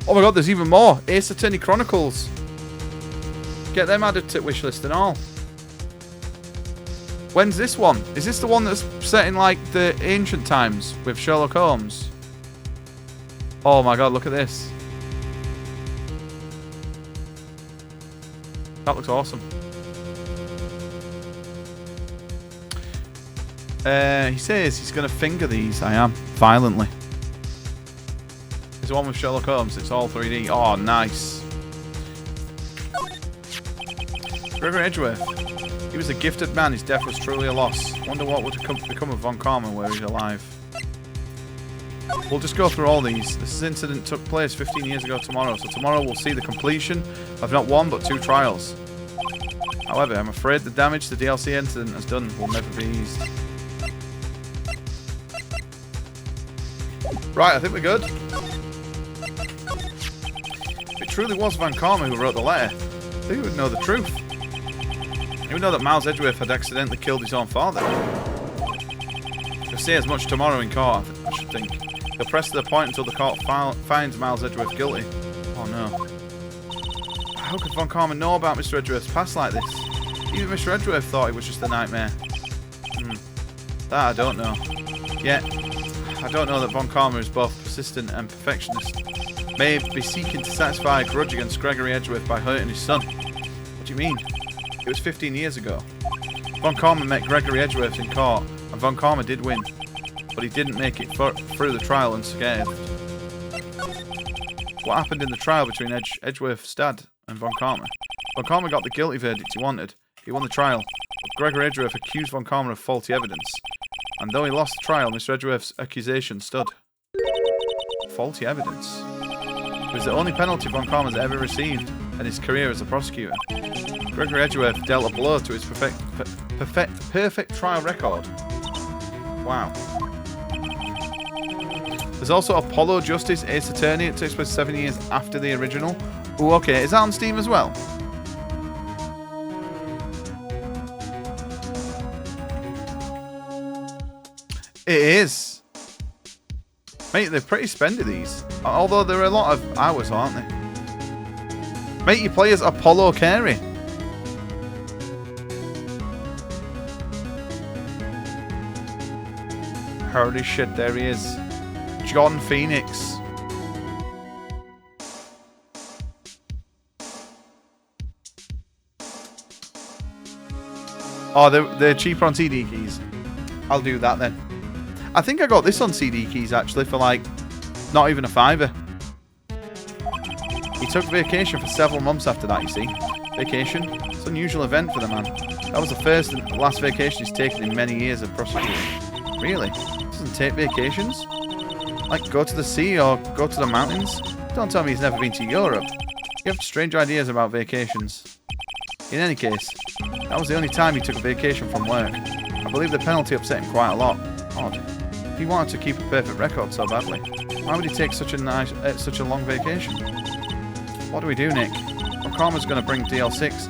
Oh my god, there's even more. Ace Attorney Chronicles. Get them added to wishlist and all. When's this one? Is this the one that's set in like the ancient times with Sherlock Holmes? Oh my god, look at this. That looks awesome. He says he's going to finger these. I am. Violently. There's one with Sherlock Holmes. It's all 3D. Oh, nice. Gregory Edgeworth. He was a gifted man. His death was truly a loss. Wonder what would become of Von Karma where he's alive. We'll just go through all these. This incident took place 15 years ago tomorrow. So tomorrow we'll see the completion of not one but 2 trials. However, I'm afraid the damage the DLC incident has done will never be eased. Right, I think we're good. If it truly was Von Karma who wrote the letter, he would know the truth. He would know that Miles Edgeworth had accidentally killed his own father. He'll say as much tomorrow in court, I should think. He'll press to the point until the court finds Miles Edgeworth guilty. Oh no. How could Von Karma know about Mr. Edgeworth's past like this? Even Mr. Edgeworth thought it was just a nightmare. That I don't know. Yet, I don't know that Von Karma is both persistent and perfectionist. May be seeking to satisfy a grudge against Gregory Edgeworth by hurting his son. What do you mean? It was 15 years ago. Von Karma met Gregory Edgeworth in court, and Von Karma did win. But he didn't make it through the trial unscathed. What happened in the trial between Edgeworth's dad and Von Karma? Von Karma got the guilty verdict he wanted. He won the trial, but Gregory Edgeworth accused Von Karma of faulty evidence. And though he lost the trial, Mr. Edgeworth's accusation stood. Faulty evidence? It was the only penalty Von Karma's ever received in his career as a prosecutor. Gregory Edgeworth dealt a blow to his perfect trial record. Wow. There's also Apollo Justice Ace Attorney. It takes place 7 years after the original. Oh, okay. Is that on Steam as well? It is. Mate, they're pretty spendy, these. Although there are a lot of hours, aren't they? Mate, you play as Apollo Carey. Holy shit, there he is. John Phoenix. Oh, they're cheaper on CD keys. I'll do that then. I think I got this on CD keys actually for like not even a £5. He took vacation for several months after that, you see. Vacation? It's an unusual event for the man. That was the first and last vacation he's taken in many years of prosecuting. Really? He doesn't take vacations? Like go to the sea or go to the mountains? Don't tell me he's never been to Europe. You have strange ideas about vacations. In any case, that was the only time he took a vacation from work. I believe the penalty upset him quite a lot. Odd. He wanted to keep a perfect record so badly. Why would he take such a long vacation? What do we do, Nick? Well, Karma's going to bring DL6.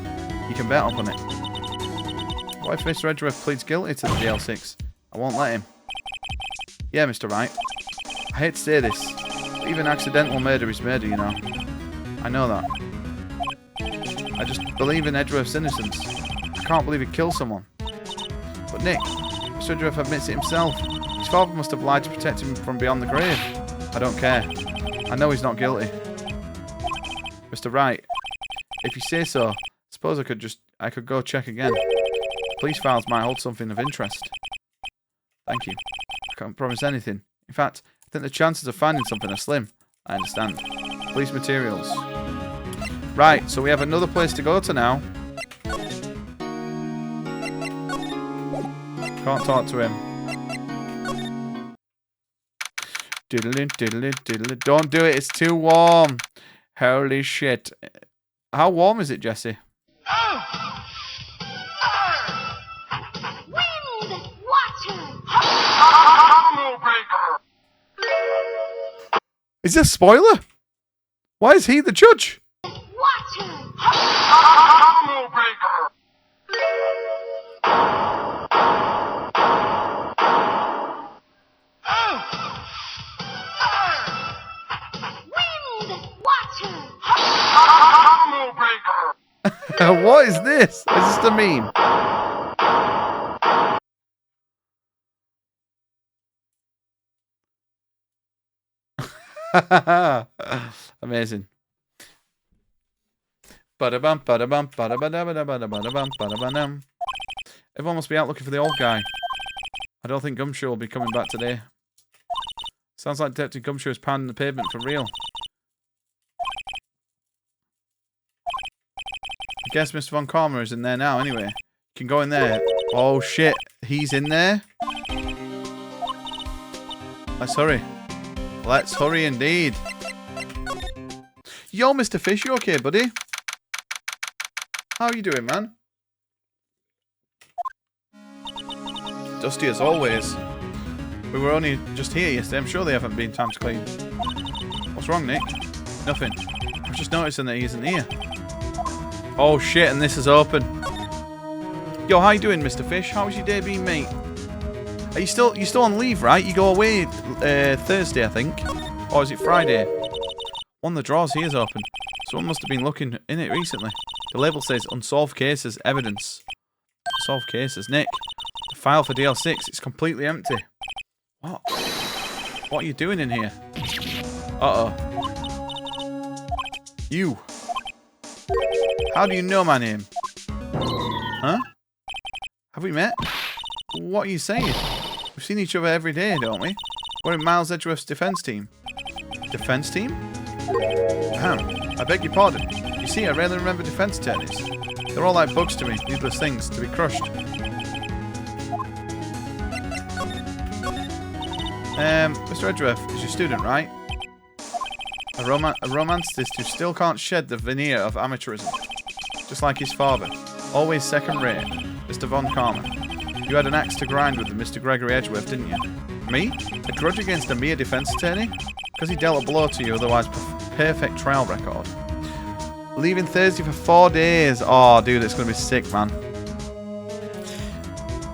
You can bet up on it. What if Mr. Edgeworth pleads guilty to the DL6? I won't let him. Yeah, Mr. Wright. I hate to say this, but even accidental murder is murder, you know. I know that. I just believe in Edgeworth's innocence. I can't believe he killed someone. But Nick, Mr. Edgeworth admits it himself. His father must have lied to protect him from beyond the grave. I don't care. I know he's not guilty. Mr. Wright, if you say so, I suppose I could go check again. Police files might hold something of interest. Thank you. I can't promise anything. In fact, I think the chances of finding something are slim. I understand. Police materials. Right, so we have another place to go to now. Can't talk to him. Diddly, diddly, diddly. Don't do it, it's too warm. Holy shit. How warm is it, Jesse? Wind! Water! Is this a spoiler? Why is he the judge? Water! Wind! What is this? Is this the meme? Amazing. Ba-da-bum, ba-da-bum, ba-da-ba-da-ba-da-ba-da-bum, ba-da-ba-dum. Everyone must be out looking for the old guy. I don't think Gumshoe will be coming back today. Sounds like Deputy Gumshoe is pounding the pavement for real. I guess Mr. Von Karma is in there now anyway. You can go in there. Oh shit, he's in there? Let's hurry. Let's hurry indeed. Yo, Mr. Fish, you okay, buddy? How are you doing, man? Dusty as always. We were only just here yesterday. I'm sure they haven't been time to clean. What's wrong, Nick? Nothing. I was just noticing that he isn't here. Oh shit, and this is open. Yo, how you doing, Mr. Fish? How's your day been, mate? Are you still on leave, right? You go away Thursday, I think. Or is it Friday? One of the drawers here is open. Someone must have been looking in it recently. The label says unsolved cases, evidence. Unsolved cases. Nick, the file for DL6, it's completely empty. What? What are you doing in here? Uh-oh. You. How do you know my name? Huh? Have we met? What are you saying? We've seen each other every day, don't we? We're in Miles Edgeworth's defense team. Defense team? Damn. I beg your pardon. You see, I rarely remember defense attorneys. They're all like bugs to me, needless things, to be crushed. Mr. Edgeworth is your student, right? A romanticist who still can't shed the veneer of amateurism. Just like his father. Always second rate. Mr. Von Karma. You had an axe to grind with Mr. Gregory Edgeworth, didn't you? Me? A grudge against a mere defense attorney? Because he dealt a blow to you, otherwise perfect trial record. Leaving Thursday for 4 days. Oh, dude, it's going to be sick, man.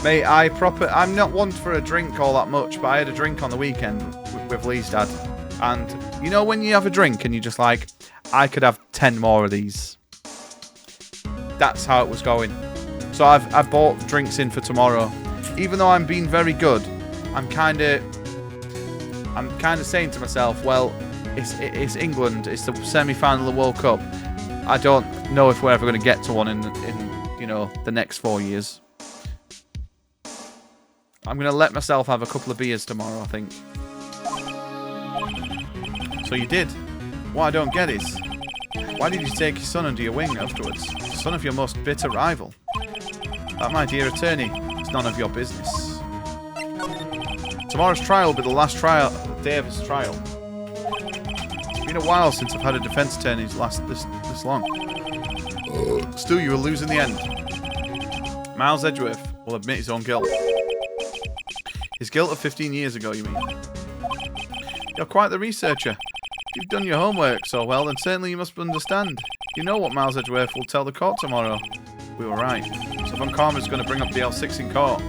Mate, I'm not one for a drink all that much, but I had a drink on the weekend with Lee's dad. And, you know when you have a drink and you're just like, I could have 10 more of these. That's how it was going. So I've bought drinks in for tomorrow. Even though I'm being very good, I'm kind of saying to myself, well, it's England, it's the semi-final of the World Cup. I don't know if we're ever going to get to one in you know, the next 4 years. I'm going to let myself have a couple of beers tomorrow, I think. So you did. What I don't get is, why did you take your son under your wing afterwards? Son of your most bitter rival. That, my dear attorney, is none of your business. Tomorrow's trial will be the last day of his trial. It's been a while since I've had a defense attorney last this long. Still, you will lose in the end. Miles Edgeworth will admit his own guilt. His guilt of 15 years ago, you mean? You're quite the researcher. If you've done your homework so well, then certainly you must understand. You know what Miles Edgeworth will tell the court tomorrow. We were right. So Von Karma's going to bring up DL6 in court.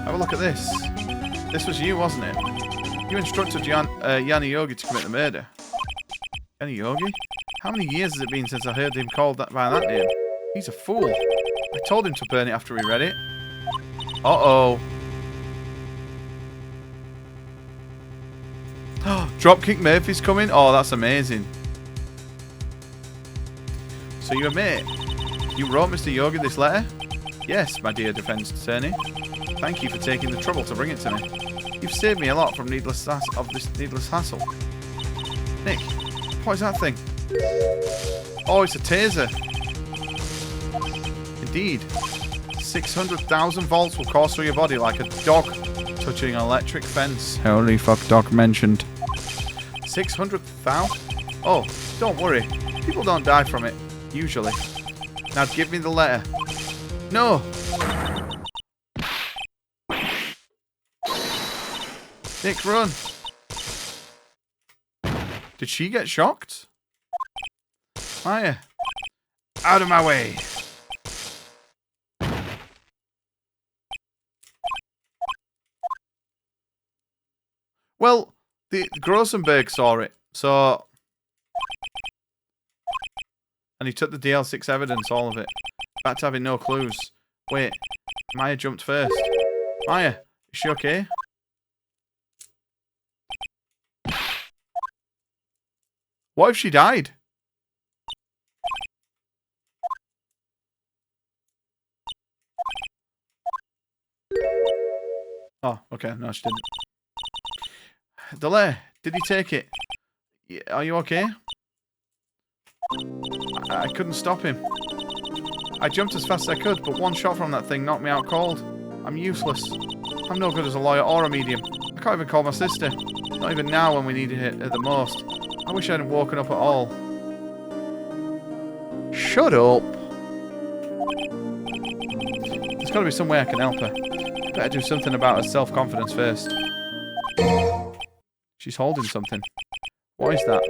Have a look at this. This was you, wasn't it? You instructed Yanni Yogi to commit the murder. Yanni Yogi? How many years has it been since I heard him called by that name? He's a fool. I told him to burn it after he read it. Uh-oh. Dropkick Murphy's coming? Oh, that's amazing. So you're a mate? You wrote Mr. Yogi this letter? Yes, my dear defense attorney. Thank you for taking the trouble to bring it to me. You've saved me a lot from this needless hassle. Nick, what is that thing? Oh, it's a taser. Indeed. 600,000 volts will course through your body like a dog touching an electric fence. Holy fuck, dog mentioned. 600,000? Oh, don't worry. People don't die from it, usually. Now give me the letter. No! Nick, run! Did she get shocked? Maya. Out of my way! Well, the Grossenberg saw it. So... And he took the DL6 evidence, all of it. Back to having no clues. Wait, Maya jumped first. Maya, is she okay? What if she died? Oh, okay. No, she didn't. Delay, did he take it? Are you okay? I couldn't stop him. I jumped as fast as I could, but one shot from that thing knocked me out cold. I'm useless. I'm no good as a lawyer or a medium. I can't even call my sister. Not even now when we needed it at the most. I wish I hadn't woken up at all. Shut up. There's got to be some way I can help her. Better do something about her self-confidence first. She's holding something. What is that?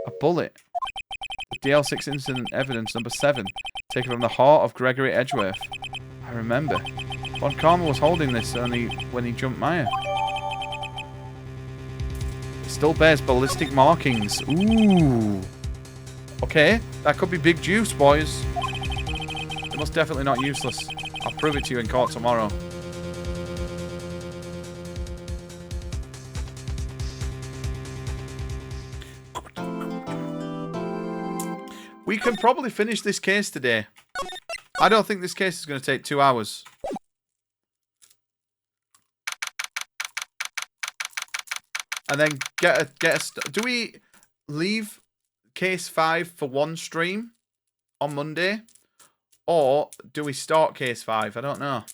A bullet. The DL6 incident evidence number 7, taken from the heart of Gregory Edgeworth. I remember. Von Karma was holding this only when he jumped Maya. It still bears ballistic markings. Ooh. Okay, that could be big juice, boys. It's most definitely not useless. I'll prove it to you in court tomorrow. We can probably finish this case today. I don't think this case is going to take 2 hours. And then get a do we leave case 5 for one stream on Monday? Or do we start case 5? I don't know.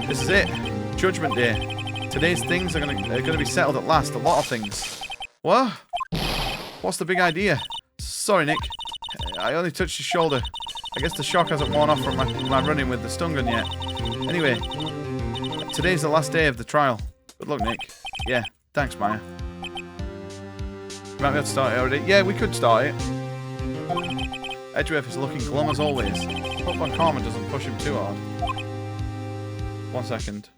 This is it. Judgment Day. Today's things are gonna be settled at last. A lot of things. What? What's the big idea? Sorry, Nick. I only touched his shoulder. I guess the shock hasn't worn off from my running with the stun gun yet. Anyway, today's the last day of the trial. Good luck, Nick. Yeah, thanks, Maya. You might be able to start it already. Yeah, we could start it. Edgeworth is looking glum as always. Hope Von Karma doesn't push him too hard. 1 second.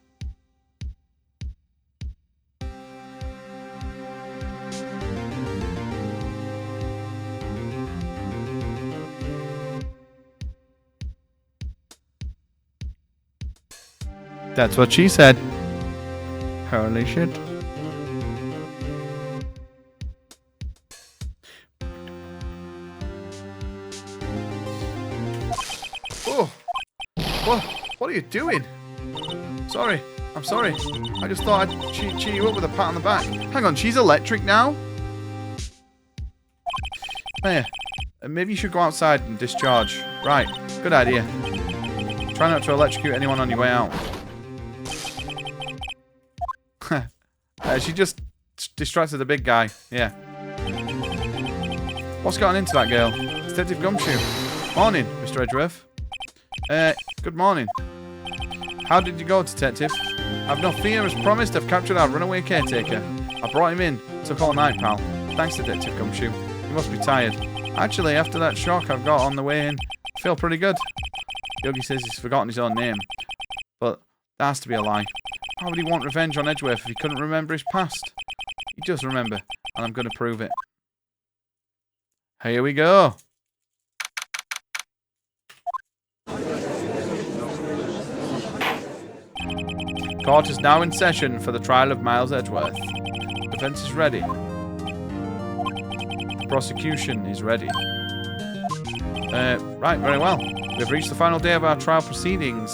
That's what she said. Holy shit. Oh. What are you doing? Sorry. I'm sorry. I just thought I'd cheer you up with a pat on the back. Hang on, she's electric now? Hey, maybe you should go outside and discharge. Right, good idea. Try not to electrocute anyone on your way out. She just distracted the big guy. Yeah. What's gotten into that girl? Detective Gumshoe. Morning, Mr. Edgeworth. Good morning. How did you go, Detective? I've no fear. As promised, I've captured our runaway caretaker. I brought him in. Took all night, pal. Thanks, Detective Gumshoe. You must be tired. Actually, after that shock I've got on the way in, I feel pretty good. Yogi says he's forgotten his own name. But that has to be a lie. Why would he want revenge on Edgeworth if he couldn't remember his past? He does remember, and I'm going to prove it. Here we go. Court is now in session for the trial of Miles Edgeworth. Defense is ready. The prosecution is ready. Right, very well. We've reached the final day of our trial proceedings.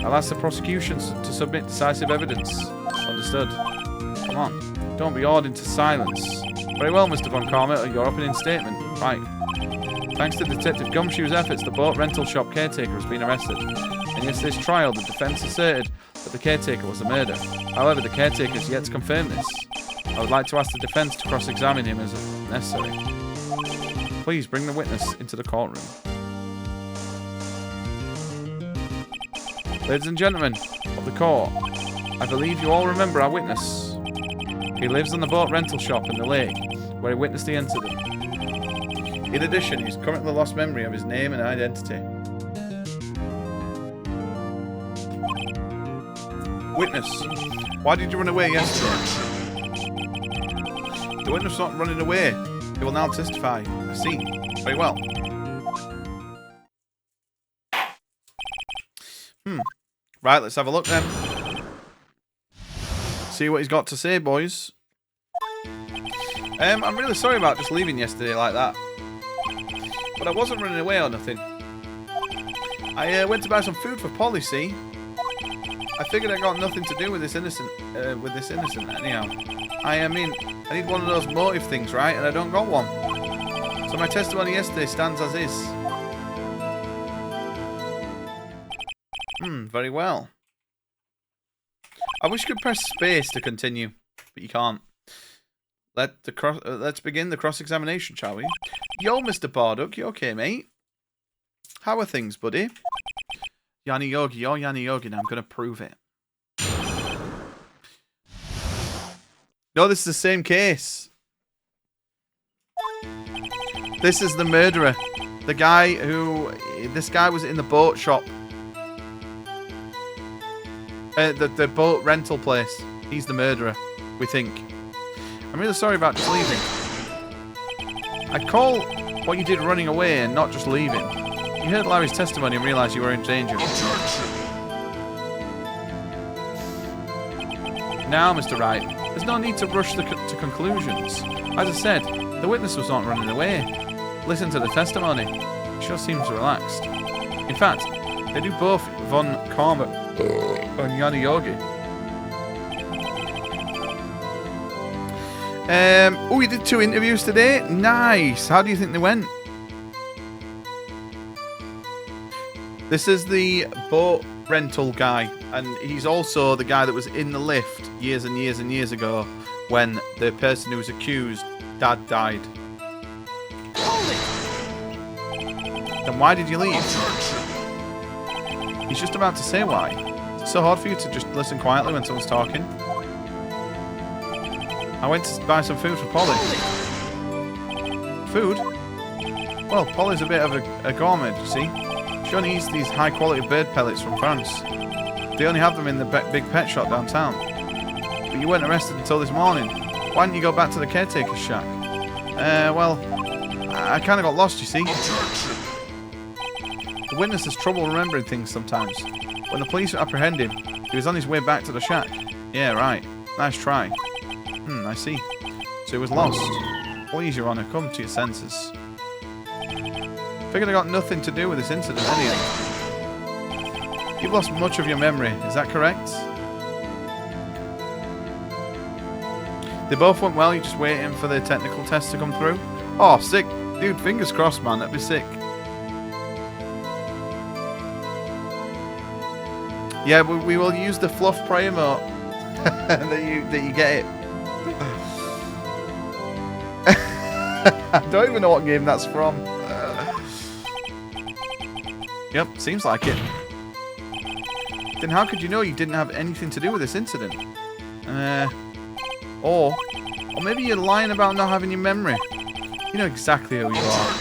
I'll ask the prosecution to submit decisive evidence. Understood. Come on. Don't be awed into silence. Very well, Mr. Von Karma. Your opening statement. Right. Thanks to Detective Gumshoe's efforts, the boat rental shop caretaker has been arrested. In yesterday's trial, the defense asserted that the caretaker was the murderer. However, the caretaker has yet to confirm this. I would like to ask the defense to cross-examine him as necessary. Please bring the witness into the courtroom. Ladies and gentlemen of the court, I believe you all remember our witness. He lives in the boat rental shop in the lake, where he witnessed the incident. In addition, he's currently lost memory of his name and identity. Witness, why did you run away yesterday? The witness is not running away. He will now testify. I see. Very well. Right, let's have a look then. See what he's got to say, boys. I'm really sorry about just leaving yesterday like that. But I wasn't running away or nothing. I went to buy some food for Polly, see? I figured I got nothing to do with this innocent, anyhow. I mean, I need one of those motive things, right? And I don't got one. So my testimony yesterday stands as is. Very well. I wish you could press space to continue, but you can't. Let's begin the cross-examination, shall we? Yo, Mr. Bardock, you okay, mate? How are things, buddy? Yanni Yogi, you're Yanni Yogi, and I'm going to prove it. No, this is the same case. This is the murderer. The guy who... This guy was in the boat shop. The boat rental place. He's the murderer, we think. I'm really sorry about just leaving. I'd call what you did running away and not just leaving. You heard Larry's testimony and realised you were in danger. Now, Mr. Wright, there's no need to rush to conclusions. As I said, the witness was not running away. Listen to the testimony. It sure seems relaxed. In fact, they do both Von Karma and Yanni Yogi. Oh, you did 2 interviews today? Nice. How do you think they went? This is the boat rental guy, and he's also the guy that was in the lift years and years and years ago when the person who was accused, Dad, died. Then why did you leave? He's just about to say why. It's so hard for you to just listen quietly when someone's talking. I went to buy some food for Polly. Food? Well, Polly's a bit of a gourmet, you see. She only eats these high-quality bird pellets from France. They only have them in the big pet shop downtown. But you weren't arrested until this morning. Why didn't you go back to the caretaker's shack? Well, I kind of got lost, you see. The witness has trouble remembering things sometimes. When the police apprehended him, he was on his way back to the shack. Yeah, right. Nice try. I see. So he was lost. Please, Your Honour, come to your senses. Figured I got nothing to do with this incident anyhow. You've lost much of your memory, is that correct? They both went well, you're just waiting for the technical test to come through? Oh, sick. Dude, fingers crossed, man, that'd be sick. Yeah, we will use the fluff prayer emote that you get it. I don't even know what game that's from. Yep, seems like it. Then how could you know you didn't have anything to do with this incident? Or maybe you're lying about not having your memory. You know exactly who you are.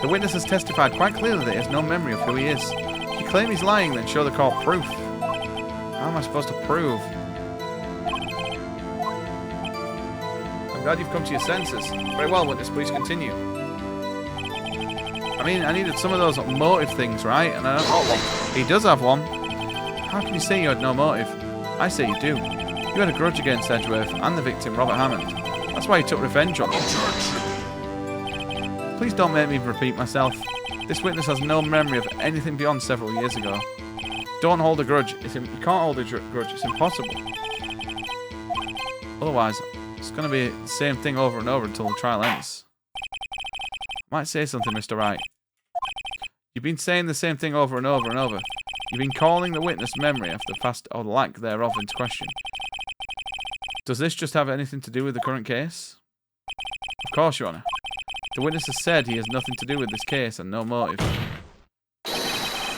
The witness has testified quite clearly that he has no memory of who he is. If you claim he's lying, then show the court proof. How am I supposed to prove? I'm glad you've come to your senses. Very well, witness, please continue. I mean, I needed some of those motive things, right? And I don't got one. He does have one. How can you say you had no motive? I say you do. You had a grudge against Edgeworth and the victim, Robert Hammond. That's why you took revenge on him. Please don't make me repeat myself. This witness has no memory of anything beyond several years ago. Don't hold a grudge. You can't hold a grudge. It's impossible. Otherwise, it's going to be the same thing over and over until the trial ends. Might say something, Mr. Wright. You've been saying the same thing over and over and over. You've been calling the witness memory after past or lack thereof into question. Does this just have anything to do with the current case? Of course, Your Honour. The witness has said he has nothing to do with this case and no motive.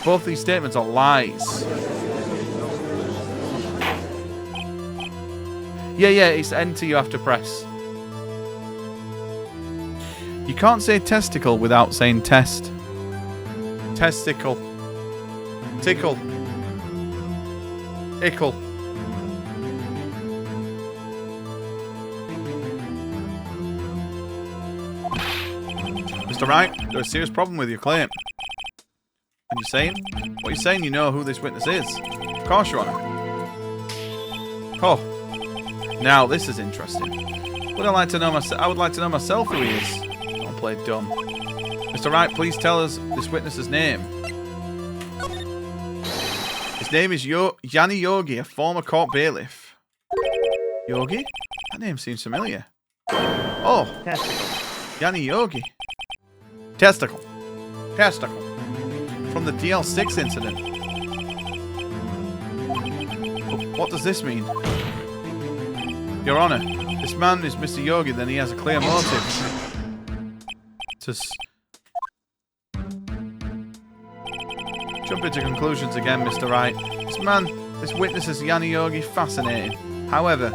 Both these statements are lies. Yeah, it's enter you have to press. You can't say testicle without saying test. Testicle. Tickle. Ickle. Mr. Wright, there's a serious problem with your claim. And you're saying? What you're saying, you know who this witness is. Of course, Your Honor. Oh. Now, this is interesting. I would like to know myself who he is. Don't play dumb. Mr. Wright, please tell us this witness's name. His name is Yanni Yogi, a former court bailiff. Yogi? That name seems familiar. Oh. Yanni Yogi. Testicle. Testicle. From the DL6 incident. What does this mean? Your Honor, this man is Mr. Yogi, then he has a clear motive. Jump into conclusions again, Mr. Wright. This witness is Yanni Yogi, fascinating. However,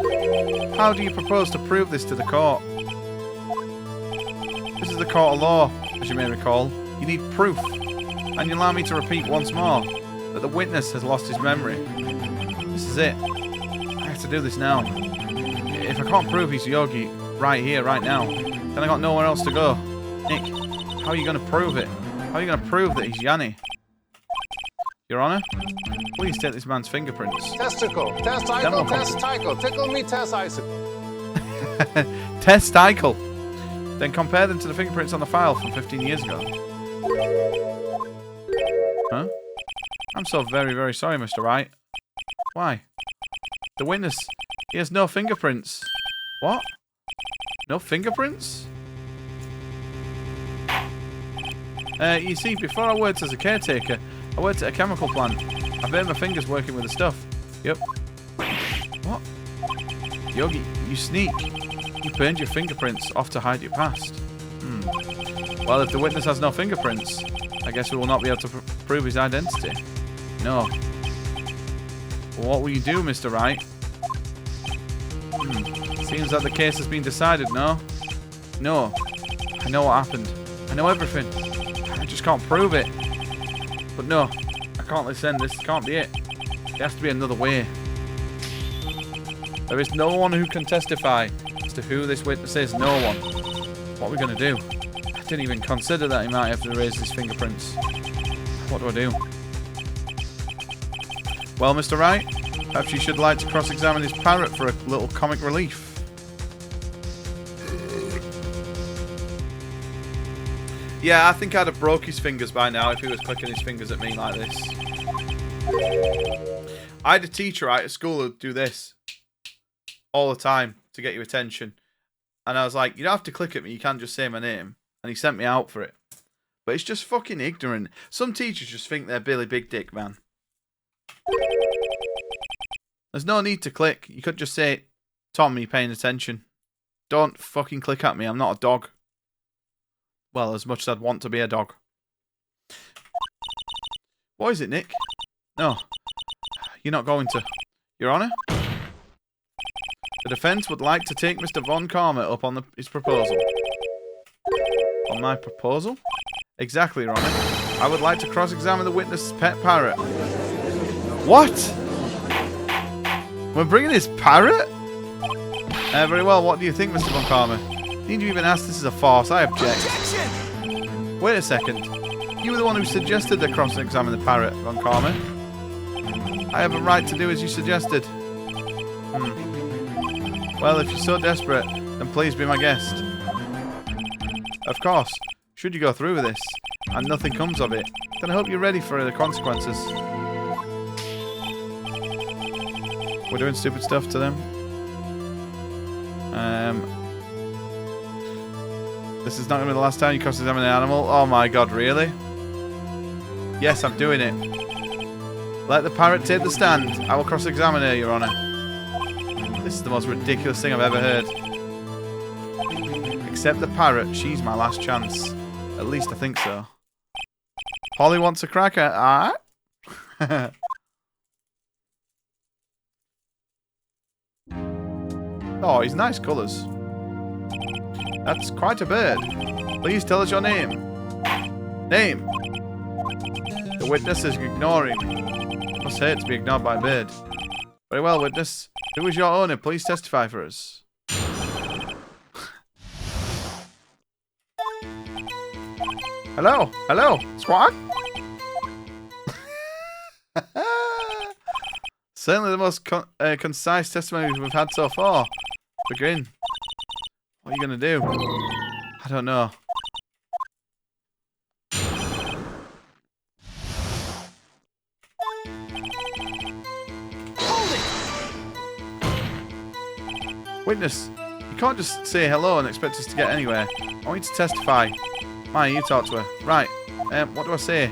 how do you propose to prove this to the court? This is the court of law, as you may recall. You need proof. And you allow me to repeat once more that the witness has lost his memory. This is it. I have to do this now. If I can't prove he's Yogi right here, right now, then I got nowhere else to go. Nick, how are you going to prove it? How are you going to prove that he's Yanni? Your Honor, please take this man's fingerprints. Testicle, testicle, testicle, tickle me, testicle. Testicle. Then compare them to the fingerprints on the file from 15 years ago. Huh? I'm so very, very sorry, Mr. Wright. Why? The witness, he has no fingerprints. What? No fingerprints? You see, before I worked as a caretaker, I worked at a chemical plant. I burned my fingers working with the stuff. Yep. What? Yogi, you sneak. You burned your fingerprints off to hide your past. Well, if the witness has no fingerprints, I guess we will not be able to prove his identity. No. Well, what will you do, Mr. Wright? Seems that the case has been decided, no? No. I know what happened. I know everything. I just can't prove it. But no, I can't listen. This can't be it. There has to be another way. There is no one who can testify as to who this witness is. No one. What are we going to do? I didn't even consider that he might have to erase his fingerprints. What do I do? Well, Mr. Wright, perhaps you should like to cross-examine this parrot for a little comic relief. Yeah, I think I'd have broke his fingers by now if he was clicking his fingers at me like this. I had a teacher right at school who'd do this all the time to get your attention. And I was like, you don't have to click at me, you can't just say my name. And he sent me out for it. But it's just fucking ignorant. Some teachers just think they're Billy Big Dick, man. There's no need to click. You could just say, Tom, are you paying attention? Don't fucking click at me, I'm not a dog. Well, as much as I'd want to be a dog. What is it, Nick? No. You're not going to. Your Honor? The defence would like to take Mr. Von Karma up on his proposal. On my proposal? Exactly, Your Honor. I would like to cross-examine the witness's pet parrot. What? We're bringing his parrot? Very well, what do you think, Mr. Von Karma? Need you even ask? This is a farce. I object. Objection! Wait a second. You were the one who suggested the cross-examine the parrot, Von Karma. I have a right to do as you suggested. Well, if you're so desperate, then please be my guest. Of course. Should you go through with this, and nothing comes of it, then I hope you're ready for the consequences. We're doing stupid stuff to them. This is not going to be the last time you cross-examine an animal. Oh my god, really? Yes, I'm doing it. Let the parrot take the stand. I will cross-examine her, Your Honor. This is the most ridiculous thing I've ever heard. Except the parrot, she's my last chance. At least I think so. Polly wants a cracker. Ah? Oh, he's nice colours. That's quite a bird. Please tell us your name. Name. The witness is ignoring. Must hate to be ignored by a bird. Very well, witness. Who is your owner? Please testify for us. Hello? Hello? Squawk? Certainly the most concise testimony we've had so far. Begin. What are you going to do? I don't know. Witness, you can't just say hello and expect us to get anywhere. I want you to testify. Maya, you talk to her. Right. What do I say?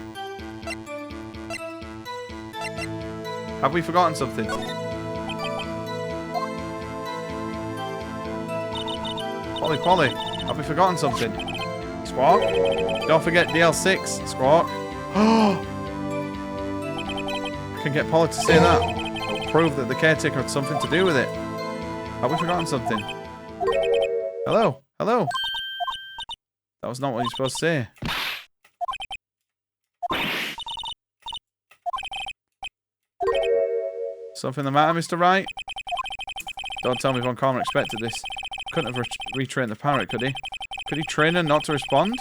Have we forgotten something? Polly, have we forgotten something? Squawk? Don't forget DL6, Squawk. Oh! I can get Polly to say that. It'll prove that the caretaker had something to do with it. Have we forgotten something? Hello? Hello? That was not what you're supposed to say. Something the matter, Mr. Wright? Don't tell me Von Karma expected this. Couldn't have retrained the parrot, could he? Could he train her not to respond?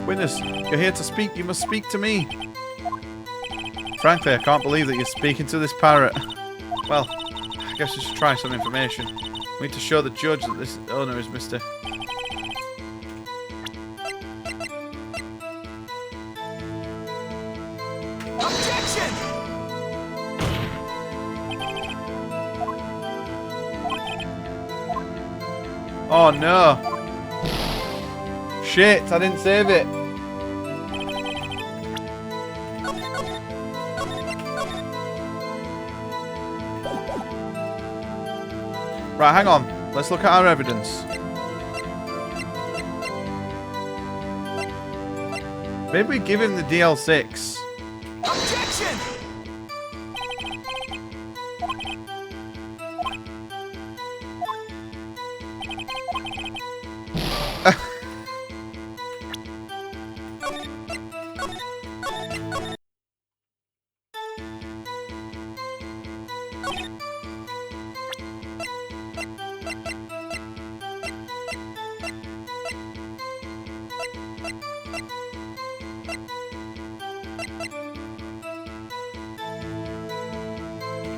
Witness, you're here to speak. You must speak to me. Frankly, I can't believe that you're speaking to this parrot. Well, I guess we should try some information. We need to show the judge that this owner is Mr. Objection! Oh no! Shit, I didn't save it. Right, hang on. Let's look at our evidence. Maybe we give him the DL6. Objection!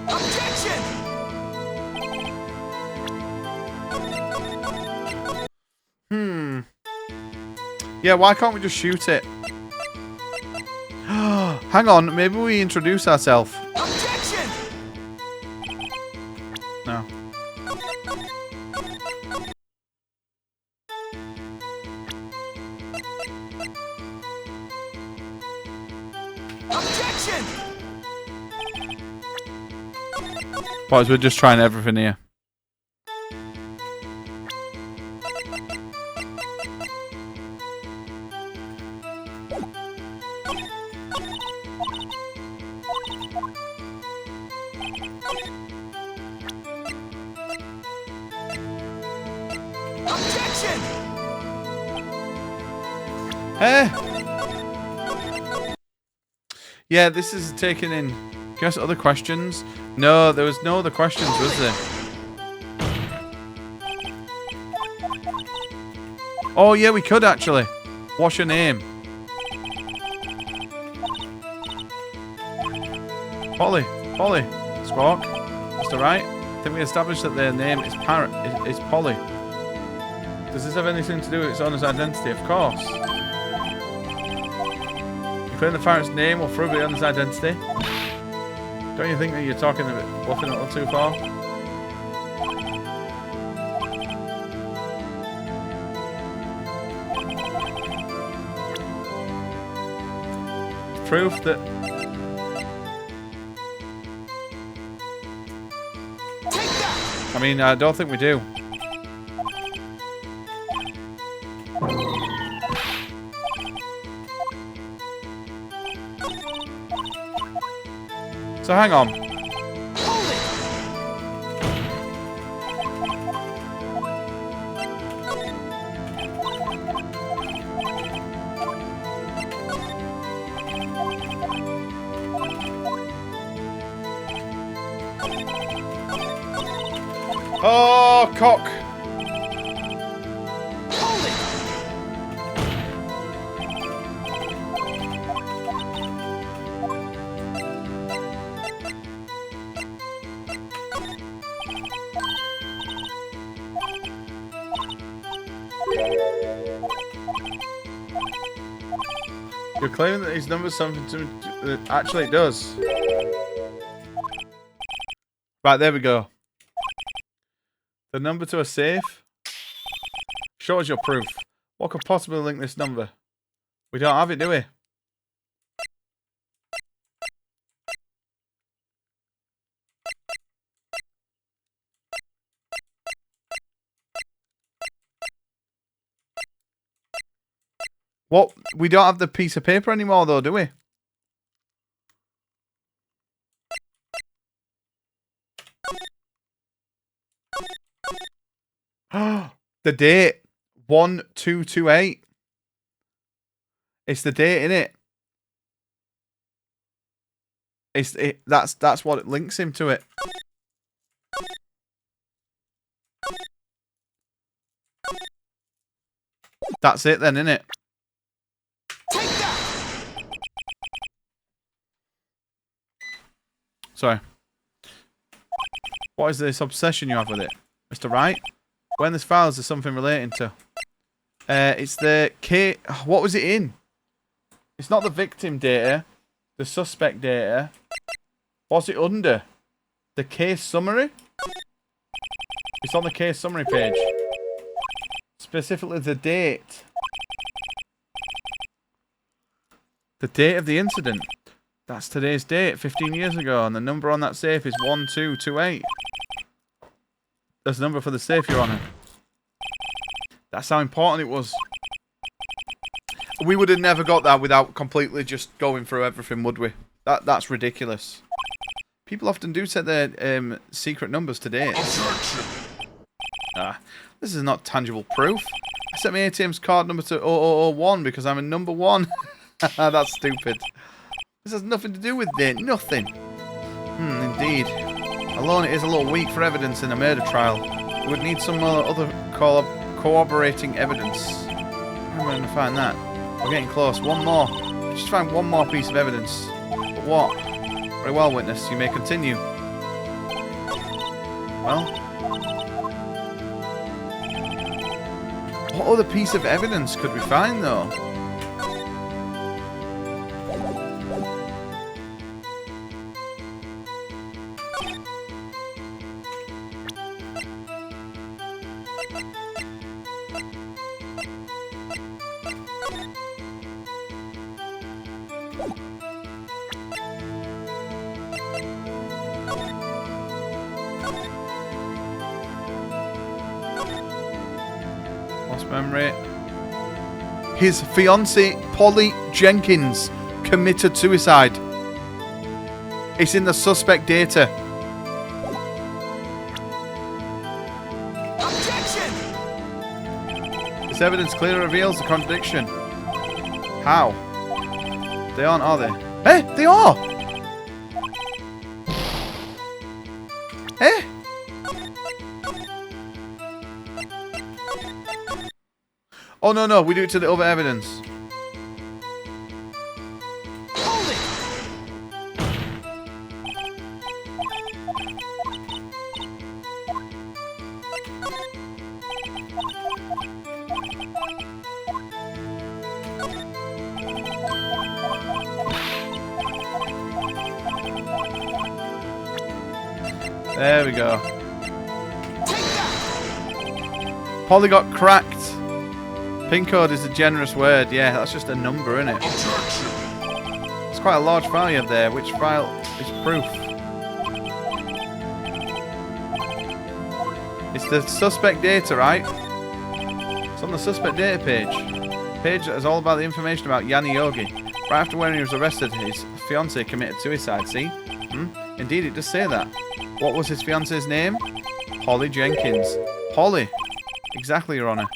Objection! Yeah, why can't we just shoot it? Hang on, maybe we introduce ourselves. Objection! No. Objection! Boys, we're just trying everything here. Objection! Yeah, this is taken in. Guess other questions? No, there was no other questions, was there? Oh, yeah, we could actually. What's your name? Polly. Squawk. Mr. Wright? I think we established that their name is is Polly. Does this have anything to do with its owner's identity? Of course. You claim the parrot's name will prove the owner's identity? Don't you think that you're talking a bit, bluffing a little too far? Proof that... Take that! I mean, I don't think we do. So hang on. Hold Oh, cock. Hold it! You're claiming that his number's something to... Actually, it does. Right, there we go. The number to a safe. Show us your proof. What could possibly link this number? We don't have it, do we? What? We don't have the piece of paper anymore, though, do we? The date. 1228. It's the date, innit? That's what it links him to it. That's it then, innit? Take that! Sorry. What is this obsession you have with it, Mr. Wright? When this file is there something relating to? It's the K. What was it in? It's not the victim data. The suspect data. What's it under? The case summary? It's on the case summary page. Specifically the date. The date of the incident. That's today's date, 15 years ago, and the number on that safe is 1228. That's the number for the safe, Your Honour. That's how important it was. We would have never got that without completely just going through everything, would we? That's ridiculous. People often do set their secret numbers to date. This is not tangible proof. I set my ATM's card number to 0001 because I'm a number one. That's stupid. This has nothing to do with date. Nothing. Indeed. Alone it is a little weak for evidence in a murder trial. We would need some other corroborating evidence. How am I going to find that? We're getting close. One more. Just find one more piece of evidence. But what? Very well, witness. You may continue. Well? What other piece of evidence could we find, though? Memory. His fiancée, Polly Jenkins, committed suicide. It's in the suspect data. Objection! This evidence clearly reveals the contradiction. How? They aren't, are they? Eh? They are! Eh? Oh, no, we do it to the other evidence. Hold it! There we go. Take that! Polly got cracked. Pin code is a generous word. Yeah, that's just a number, isn't it? It's quite a large file you have there. Which file is proof? It's the suspect data, right? It's on the suspect data page. Page that is all about the information about Yanni Yogi. Right after when he was arrested, his fiancée committed suicide, see? Indeed, it does say that. What was his fiancée's name? Polly Jenkins. Polly. Exactly, Your Honour.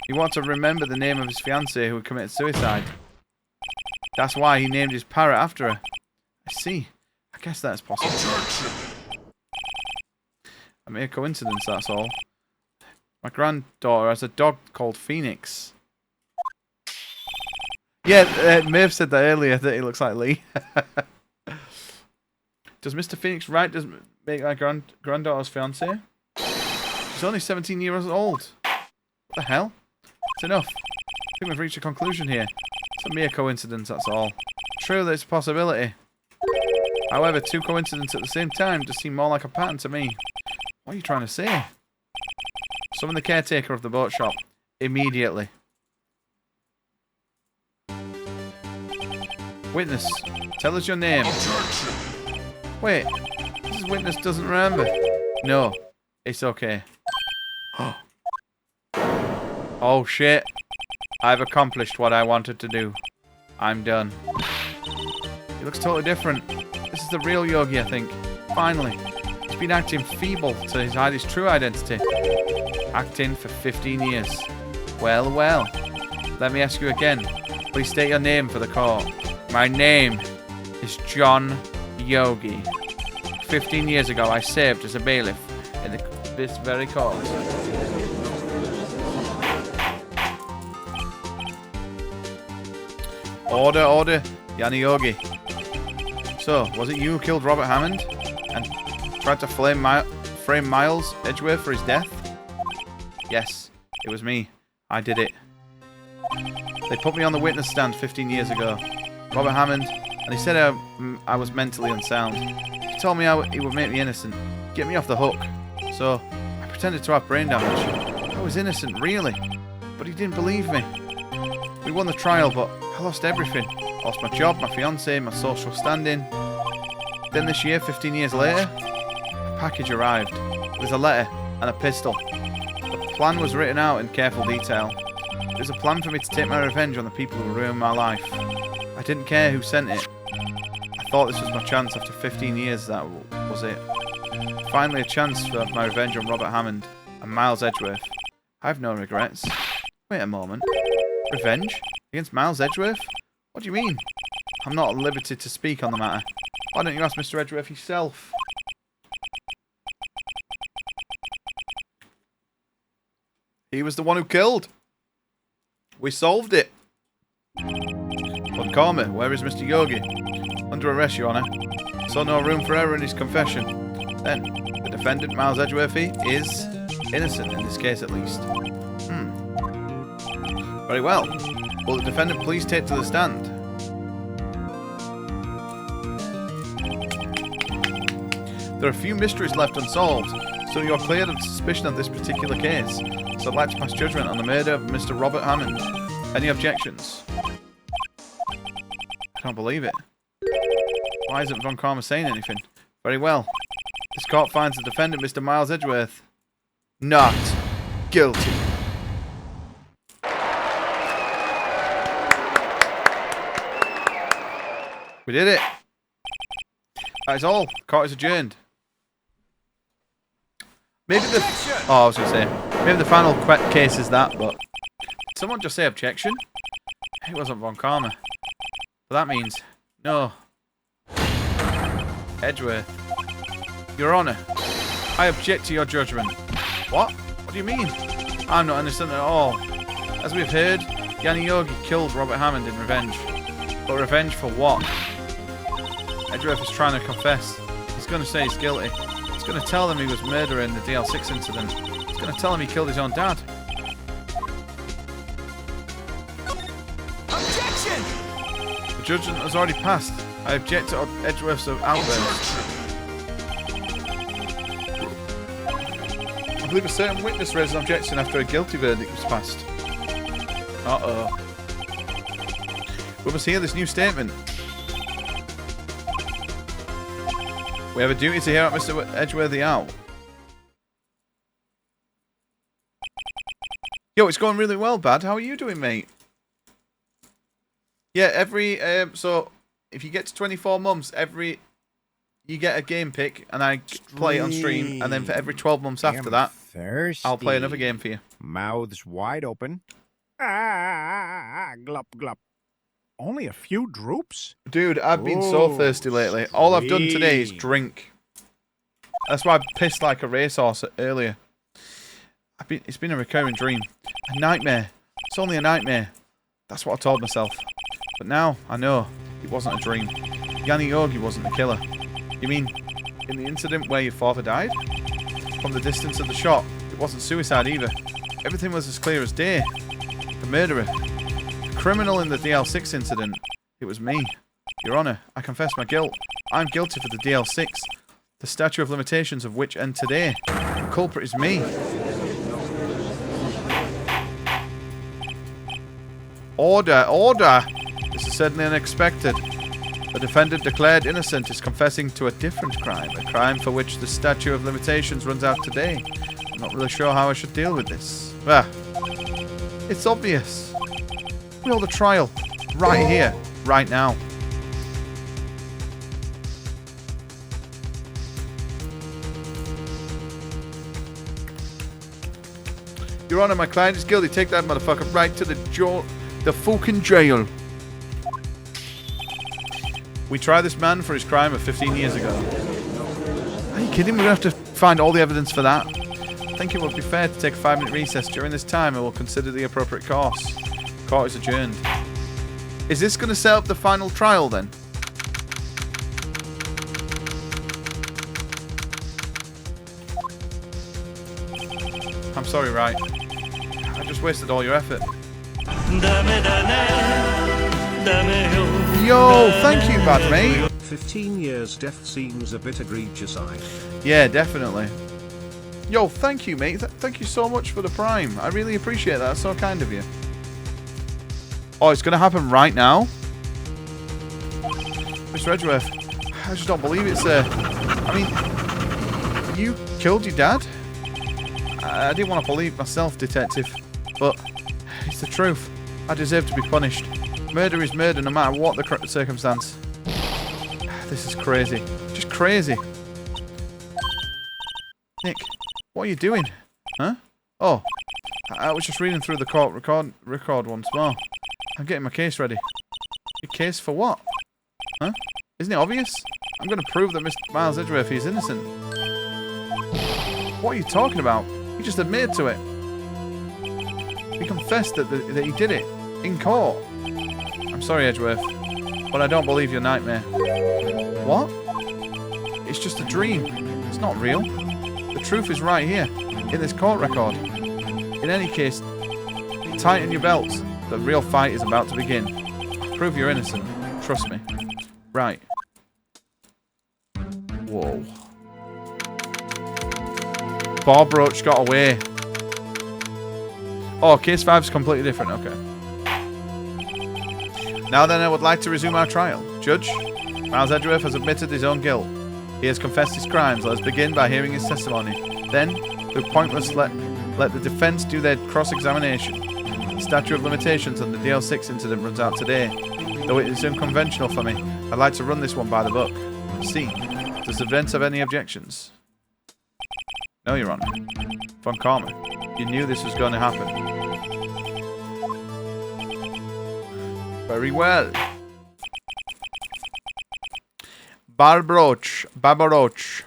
He wanted to remember the name of his fiancée who had committed suicide. That's why he named his parrot after her. I see. I guess that's possible. A mere coincidence, that's all. My granddaughter has a dog called Phoenix. Yeah, Maeve said that earlier, that he looks like Lee. Does Mr. Phoenix Wright make my granddaughter's fiance? She's only 17 years old. What the hell? It's enough. I think we've reached a conclusion here. It's a mere coincidence, that's all. True that it's a possibility. However, two coincidences at the same time just seem more like a pattern to me. What are you trying to say? Summon the caretaker of the boat shop. Immediately. Witness, tell us your name. Wait, this witness doesn't remember. No, it's okay. Oh shit. I've accomplished what I wanted to do. I'm done. He looks totally different. This is the real Yogi, I think. Finally. He's been acting feeble to hide his true identity. Acting for 15 years. Well, well. Let me ask you again. Please state your name for the court. My name is John Yogi. 15 years ago, I served as a bailiff in this very court. Order, order, Yanni Yogi. So, was it you who killed Robert Hammond and tried to frame Miles Edgeworth for his death? Yes, it was me. I did it. They put me on the witness stand 15 years ago. Robert Hammond, and he said I was mentally unsound. He told me he would make me innocent, get me off the hook. So, I pretended to have brain damage. I was innocent, really. But he didn't believe me. We won the trial, but I lost everything. I lost my job, my fiancée, my social standing. Then this year, 15 years later, a package arrived. With a letter and a pistol. The plan was written out in careful detail. It was a plan for me to take my revenge on the people who ruined my life. I didn't care who sent it. I thought this was my chance after 15 years, that was it. Finally a chance for my revenge on Robert Hammond and Miles Edgeworth. I have no regrets. Wait a moment. Revenge? Against Miles Edgeworth? What do you mean? I'm not at liberty to speak on the matter. Why don't you ask Mr. Edgeworth yourself? He was the one who killed. We solved it. Karma, where is Mr. Yogi? Under arrest, Your Honour. Saw no room for error in his confession. Then, the defendant, Miles Edgeworth, is innocent in this case at least. Very well. Will the defendant please take to the stand? There are a few mysteries left unsolved, so you're cleared of suspicion of this particular case. So I'd like to pass judgment on the murder of Mr. Robert Hammond. Any objections? I can't believe it. Why isn't Von Karma saying anything? Very well. This court finds the defendant, Mr. Miles Edgeworth, not guilty. We did it. That is all. Court is adjourned. Maybe the... Oh, I was going to say. Maybe the final case is that, but... Did someone just say objection? It wasn't Von Karma. But that means... No. Edgeworth. Your Honour. I object to your judgment. What? What do you mean? I'm not innocent at all. As we've heard, Yanni Yogi killed Robert Hammond in revenge. But revenge for what? Edgeworth is trying to confess. He's going to say he's guilty. He's going to tell them he was murderer in the DL6 incident. He's going to tell them he killed his own dad. Objection! The judgment has already passed. I object to Edgeworth's outburst. I believe a certain witness raised an objection after a guilty verdict was passed. Uh-oh. We must hear this new statement. We have a duty to hear out Mr. Edgeworthy out. Yo, it's going really well, Bad. How are you doing, mate? Yeah, so if you get to 24 months, you get a game pick, and I play it on stream, and then for every 12 months after that, thirsty. I'll play another game for you. Mouths wide open. Glup, glup. Only a few droops? Dude, I've been so thirsty lately. All I've done today is drink. That's why I pissed like a racehorse earlier. It's been a recurring dream. A nightmare. It's only a nightmare. That's what I told myself. But now, I know. It wasn't a dream. Yanni Yogi wasn't the killer. You mean, in the incident where your father died? From the distance of the shot, it wasn't suicide either. Everything was as clear as day. The murderer. The criminal in the DL6 incident. It was me. Your Honor, I confess my guilt. I'm guilty for the DL6. The statute of limitations of which end today. The culprit is me. Order, order! This is certainly unexpected. The defendant declared innocent is confessing to a different crime. A crime for which the statute of limitations runs out today. I'm not really sure how I should deal with this. Ah, it's obvious. We hold a trial. Right here. Right now. Your Honor, my client is guilty. Take that motherfucker right to the fucking jail. We tried this man for his crime of 15 years ago. Are you kidding? We're going to have to find all the evidence for that. I think it would be fair to take a 5-minute recess. During this time, I will consider the appropriate course. Court is adjourned. Is this going to set up the final trial then? I'm sorry, Wright. I just wasted all your effort. Yo, thank you, bad mate. 15 years death seems a bit egregious. Yeah, definitely. Yo, thank you, mate. Thank you so much for the prime. I really appreciate that. That's so kind of you. Oh, it's going to happen right now? Mr. Edgeworth, I just don't believe it's I mean, you killed your dad? I didn't want to believe myself, detective. But it's the truth. I deserve to be punished. Murder is murder no matter what the circumstance. This is crazy. Just crazy. Nick, what are you doing? Huh? Oh, I was just reading through the court record once more. I'm getting my case ready. Your case for what? Huh? Isn't it obvious? I'm going to prove that Mr. Miles Edgeworth is innocent. What are you talking about? He just admitted to it. He confessed that he did it. In court. I'm sorry, Edgeworth, but I don't believe your nightmare. What? It's just a dream. It's not real. The truth is right here, in this court record. In any case, tighten your belts. The real fight is about to begin. Prove you're innocent. Trust me. Right. Whoa. Bob Roach got away. Oh, case 5 is completely different. Okay. Now then, I would like to resume our trial. Judge, Miles Edgeworth has admitted his own guilt. He has confessed his crimes. Let us begin by hearing his testimony. Then, through pointless, let the defense do their cross-examination. The statute of limitations on the DL6 incident runs out today. Though it is unconventional for me, I'd like to run this one by the book. C. Does the defense have any objections? No, Your Honor. Von Karma, you knew this was going to happen. Very well. Barbroach. Baba Roach.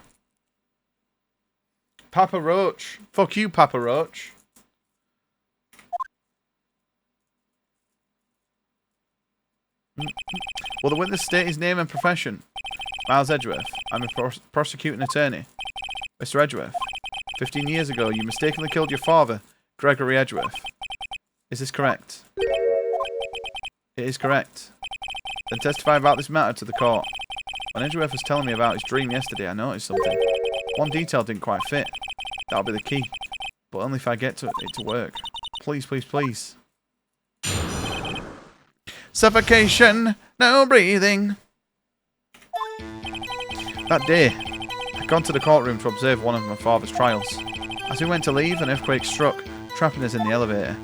Papa Roach. Fuck you, Papa Roach. Will the witness state his name and profession? Miles Edgeworth. I'm a prosecuting attorney. Mr. Edgeworth. 15 years ago, you mistakenly killed your father, Gregory Edgeworth. Is this correct? It is correct. Then testify about this matter to the court. When Edgeworth was telling me about his dream yesterday, I noticed something. One detail didn't quite fit. That'll be the key. But only if I get it to work. Please, please, please. Suffocation, no breathing. That day, I'd gone to the courtroom to observe one of my father's trials. As we went to leave, an earthquake struck, trapping us in the elevator.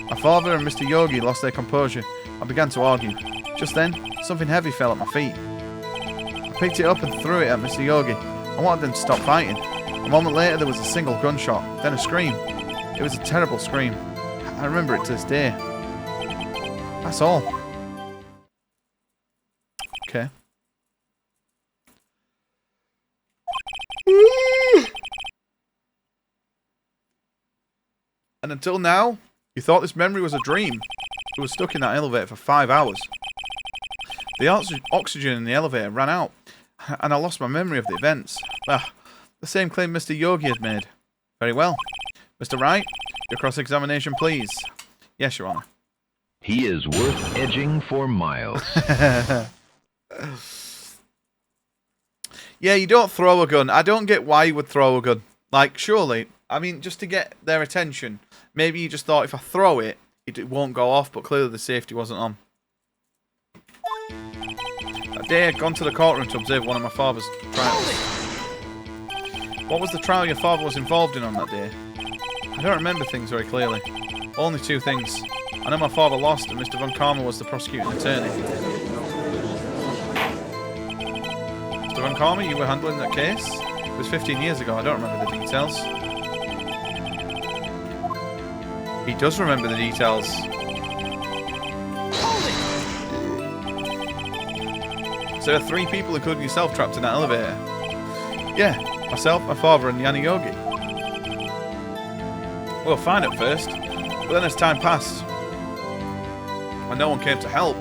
My father and Mr. Yogi lost their composure and began to argue. Just then, something heavy fell at my feet. I picked it up and threw it at Mr. Yogi. I wanted them to stop fighting. A moment later, there was a single gunshot, then a scream. It was a terrible scream. I remember it to this day. That's all. Okay. And until now, you thought this memory was a dream. You were stuck in that elevator for 5 hours. The oxygen in the elevator ran out, and I lost my memory of the events. Ah, the same claim Mr. Yogi had made. Very well. Mr. Wright, your cross-examination, please. Yes, Your Honor. He is worth edging for miles. Yeah, you don't throw a gun. I don't get why you would throw a gun. Like, surely, I mean, just to get their attention. Maybe you just thought if I throw it, it won't go off, but clearly the safety wasn't on. That day I'd gone to the courtroom to observe one of my father's trials. What was the trial your father was involved in on that day? I don't remember things very clearly. Only 2 things. I know my father lost and Mr. Von Karma was the prosecuting attorney. Mr. Von Karma, you were handling that case? It was 15 years ago, I don't remember the details. He does remember the details. So there are 3 people, including yourself, trapped in that elevator. Yeah, myself, my father, and Yanni Yogi. We were fine at first, but then as time passed, and no one came to help,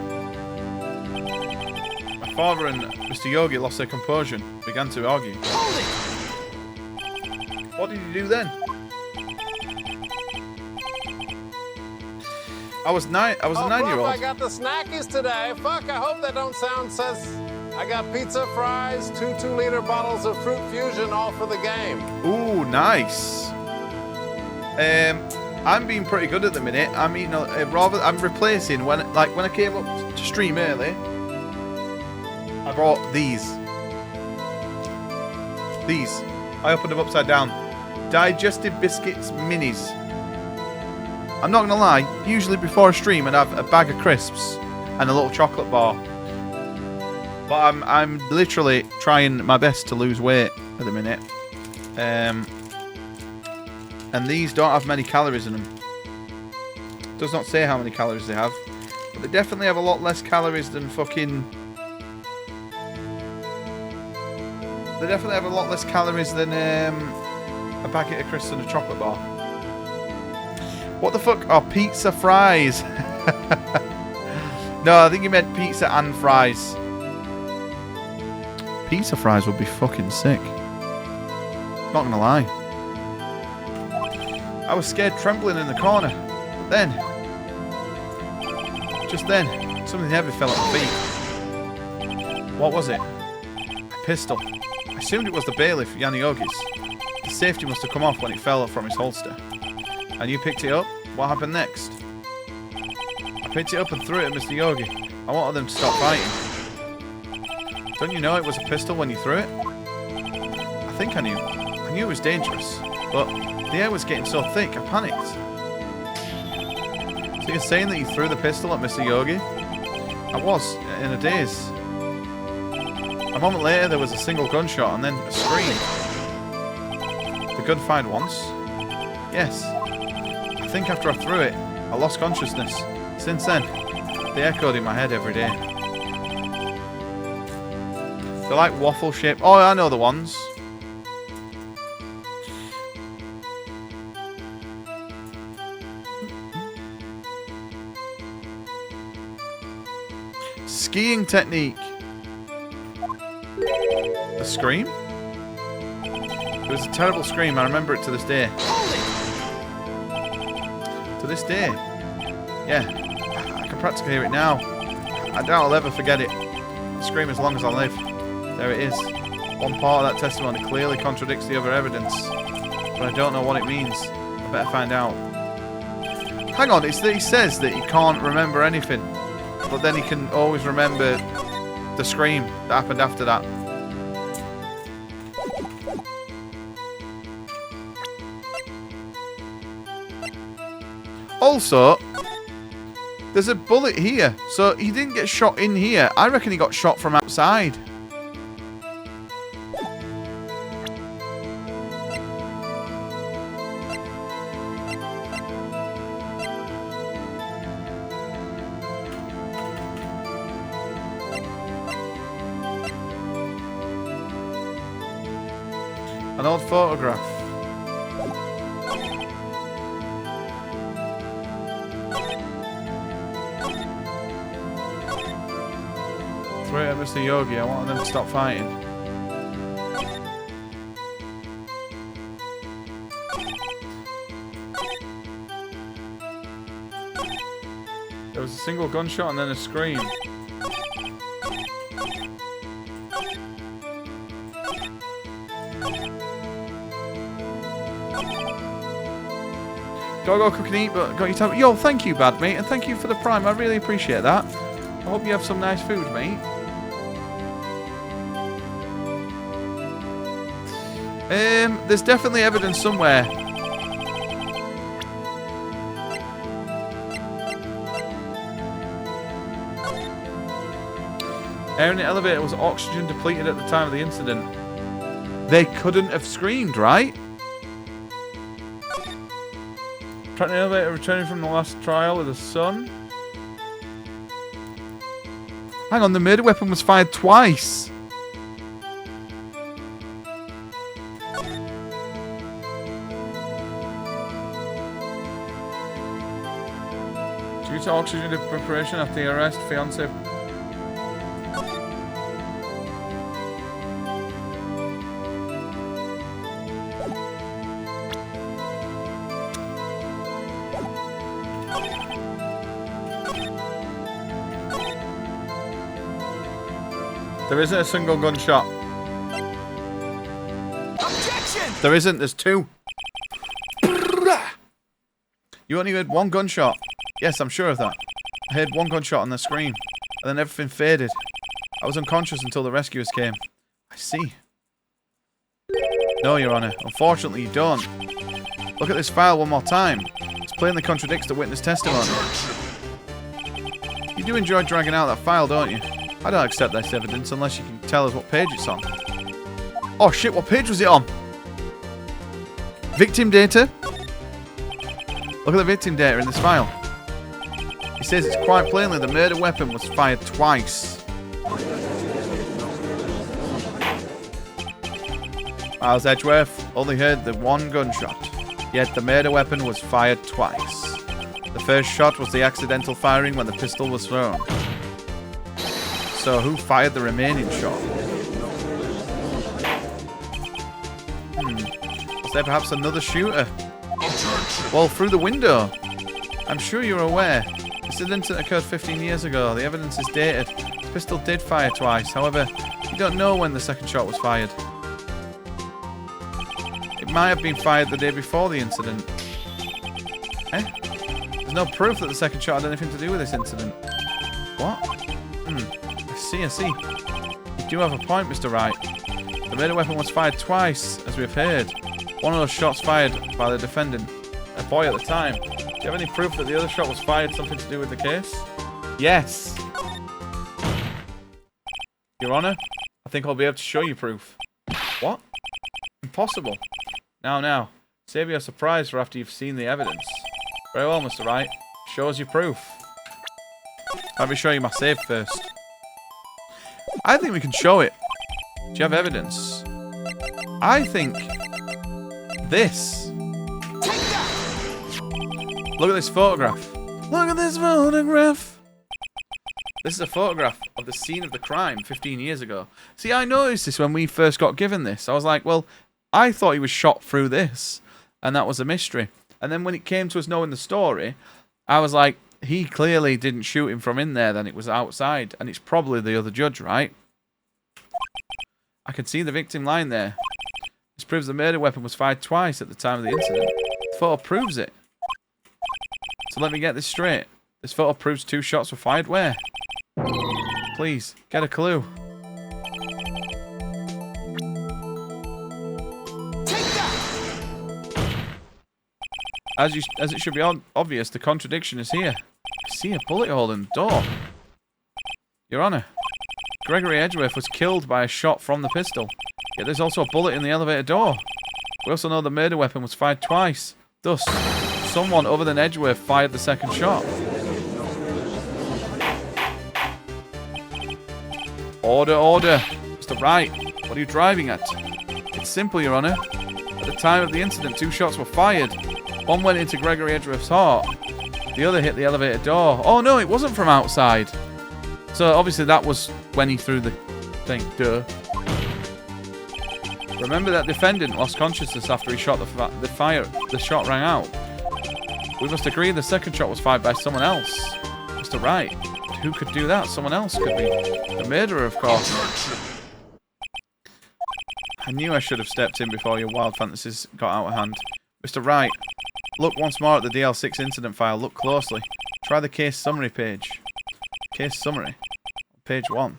my father and Mr. Yogi lost their composure and began to argue. What did you do then? I was a 9-year-old. I got the snackies today. Fuck, I hope that don't sound says. I got pizza, fries, 2 2-liter bottles of Fruit Fusion, all for the game. Ooh, nice. I'm being pretty good at the minute. I'm eating I'm replacing when I came up to stream early. I brought these. I opened them upside down. Digestive Biscuits Minis. I'm not gonna lie, usually before a stream I'd have a bag of crisps and a little chocolate bar. But I'm literally trying my best to lose weight at the minute. And these don't have many calories in them. It does not say how many calories they have. But they definitely have a lot less calories than fucking... They definitely have a lot less calories than a packet of crisps and a chocolate bar. What the fuck? Oh, pizza fries. No, I think you meant pizza and fries. Pizza fries would be fucking sick. Not gonna lie. I was scared, trembling in the corner. Then, just then, something heavy fell at my feet. What was it? A pistol. I assumed it was the bailiff, Yanni Yogi's. The safety must have come off when it fell from his holster. And you picked it up? What happened next? I picked it up and threw it at Mr. Yogi. I wanted them to stop fighting. Don't you know it was a pistol when you threw it? I think I knew. I knew it was dangerous, but the air was getting so thick, I panicked. So you're saying that you threw the pistol at Mr. Yogi? I was, in a daze. A moment later, there was a single gunshot and then a scream. The gun fired once? Yes. I think after I threw it, I lost consciousness. Since then, they echoed in my head every day. They're like waffle shaped. Oh, I know the ones. Skiing technique. A scream? It was a terrible scream. I remember it to this day. To this day. Yeah. I can practically hear it now. I doubt I'll ever forget it. I'll scream as long as I live. There it is. One part of that testimony clearly contradicts the other evidence. But I don't know what it means. I better find out. Hang on, it's that he says that he can't remember anything. But then he can always remember the scream that happened after that. Also, there's a bullet here. So he didn't get shot in here. I reckon he got shot from outside. An old photograph. Throw it at Mr. Yogi. I want them to stop fighting. There was a single gunshot and then a scream. Go cook and eat, but got your time. Yo, thank you, bad mate, and thank you for the prime. I really appreciate that. I hope you have some nice food, mate. There's definitely evidence somewhere. Air in the elevator was oxygen depleted at the time of the incident. They couldn't have screamed, right? Trapped in the elevator returning from the last trial with the sun. Hang on, the murder weapon was fired twice. Due to oxygen deprivation after the arrest, fiance. There isn't a single gunshot. Objection! There isn't, there's two. You only heard one gunshot. Yes, I'm sure of that. I heard one gunshot on the screen, and then everything faded. I was unconscious until the rescuers came. I see. No, Your Honor. Unfortunately, you don't. Look at this file one more time. It plainly contradicts the witness testimony. You do enjoy dragging out that file, don't you? I don't accept this evidence unless you can tell us what page it's on. Oh shit, what page was it on? Victim data? Look at the victim data in this file. It says it's quite plainly the murder weapon was fired twice. Miles Edgeworth only heard the one gunshot, yet the murder weapon was fired twice. The first shot was the accidental firing when the pistol was thrown. So who fired the remaining shot? Was there perhaps another shooter? Well, through the window. I'm sure you're aware. This incident occurred 15 years ago. The evidence is dated. The pistol did fire twice. However, you don't know when the second shot was fired. It might have been fired the day before the incident. Eh? There's no proof that the second shot had anything to do with this incident. What? I see. You do have a point, Mr. Wright. The murder weapon was fired twice, as we've heard. One of those shots fired by the defendant, a boy at the time. Do you have any proof that the other shot was fired something to do with the case? Yes. Your Honor, I think I'll be able to show you proof. What? Impossible. Now. Save your surprise for after you've seen the evidence. Very well, Mr. Wright. Show us your proof. Let me show you my safe first. I think we can show it. Do you have evidence? I think this. Look at this photograph. Look at this photograph. This is a photograph of the scene of the crime 15 years ago. See, I noticed this when we first got given this. I was like, well, I thought he was shot through this, and that was a mystery. And then when it came to us knowing the story, I was like, he clearly didn't shoot him from in there, then it was outside. And it's probably the other judge, right? I can see the victim lying there. This proves the murder weapon was fired twice at the time of the incident. The photo proves it. So let me get this straight. This photo proves 2 shots were fired where? Please, get a clue. As it should be obvious, the contradiction is here. I see a bullet hole in the door. Your Honor, Gregory Edgeworth was killed by a shot from the pistol. Yet there's also a bullet in the elevator door. We also know the murder weapon was fired twice. Thus, someone other than Edgeworth fired the second shot. Order. Mr. Wright, what are you driving at? If It's simple, Your Honor. At the time of the incident, 2 shots were fired. One went into Gregory Edgeworth's heart. The other hit the elevator door. Oh, no, it wasn't from outside. So, obviously, that was when he threw the thing. Duh. Remember that defendant lost consciousness after he shot the shot rang out. We must agree the second shot was fired by someone else. Mr. Wright. Who could do that? Someone else could be. The murderer, of course. I knew I should have stepped in before your wild fantasies got out of hand. Mr. Wright, look once more at the DL6 incident file. Look closely. Try the case summary page. Case summary. Page 1.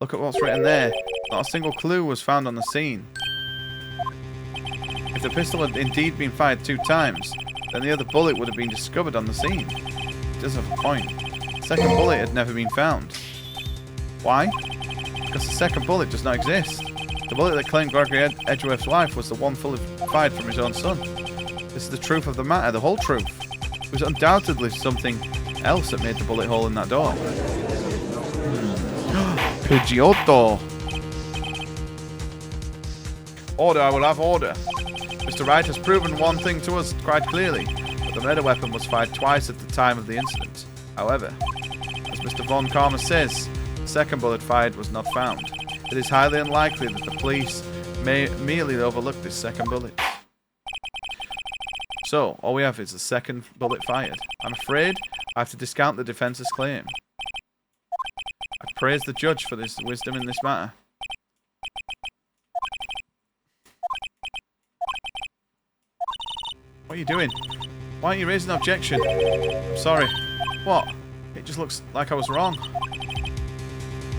Look at what's written there. Not a single clue was found on the scene. If the pistol had indeed been fired 2 times, then the other bullet would have been discovered on the scene. It does have a point. The second bullet had never been found. Why? Because the second bullet does not exist. The bullet that claimed Gregory Edgeworth's life was the one fully fired from his own son. This is the truth of the matter, the whole truth. It was undoubtedly something else that made the bullet hole in that door. Pidgeotto. Order, I will have order. Mr. Wright has proven one thing to us quite clearly, that the murder weapon was fired twice at the time of the incident. However, as Mr. Von Karma says, the second bullet fired was not found. It is highly unlikely that the police may merely overlook this second bullet. So, all we have is the second bullet fired. I'm afraid I have to discount the defense's claim. I praise the judge for his wisdom in this matter. What are you doing? Why aren't you raising an objection? I'm sorry. What? It just looks like I was wrong.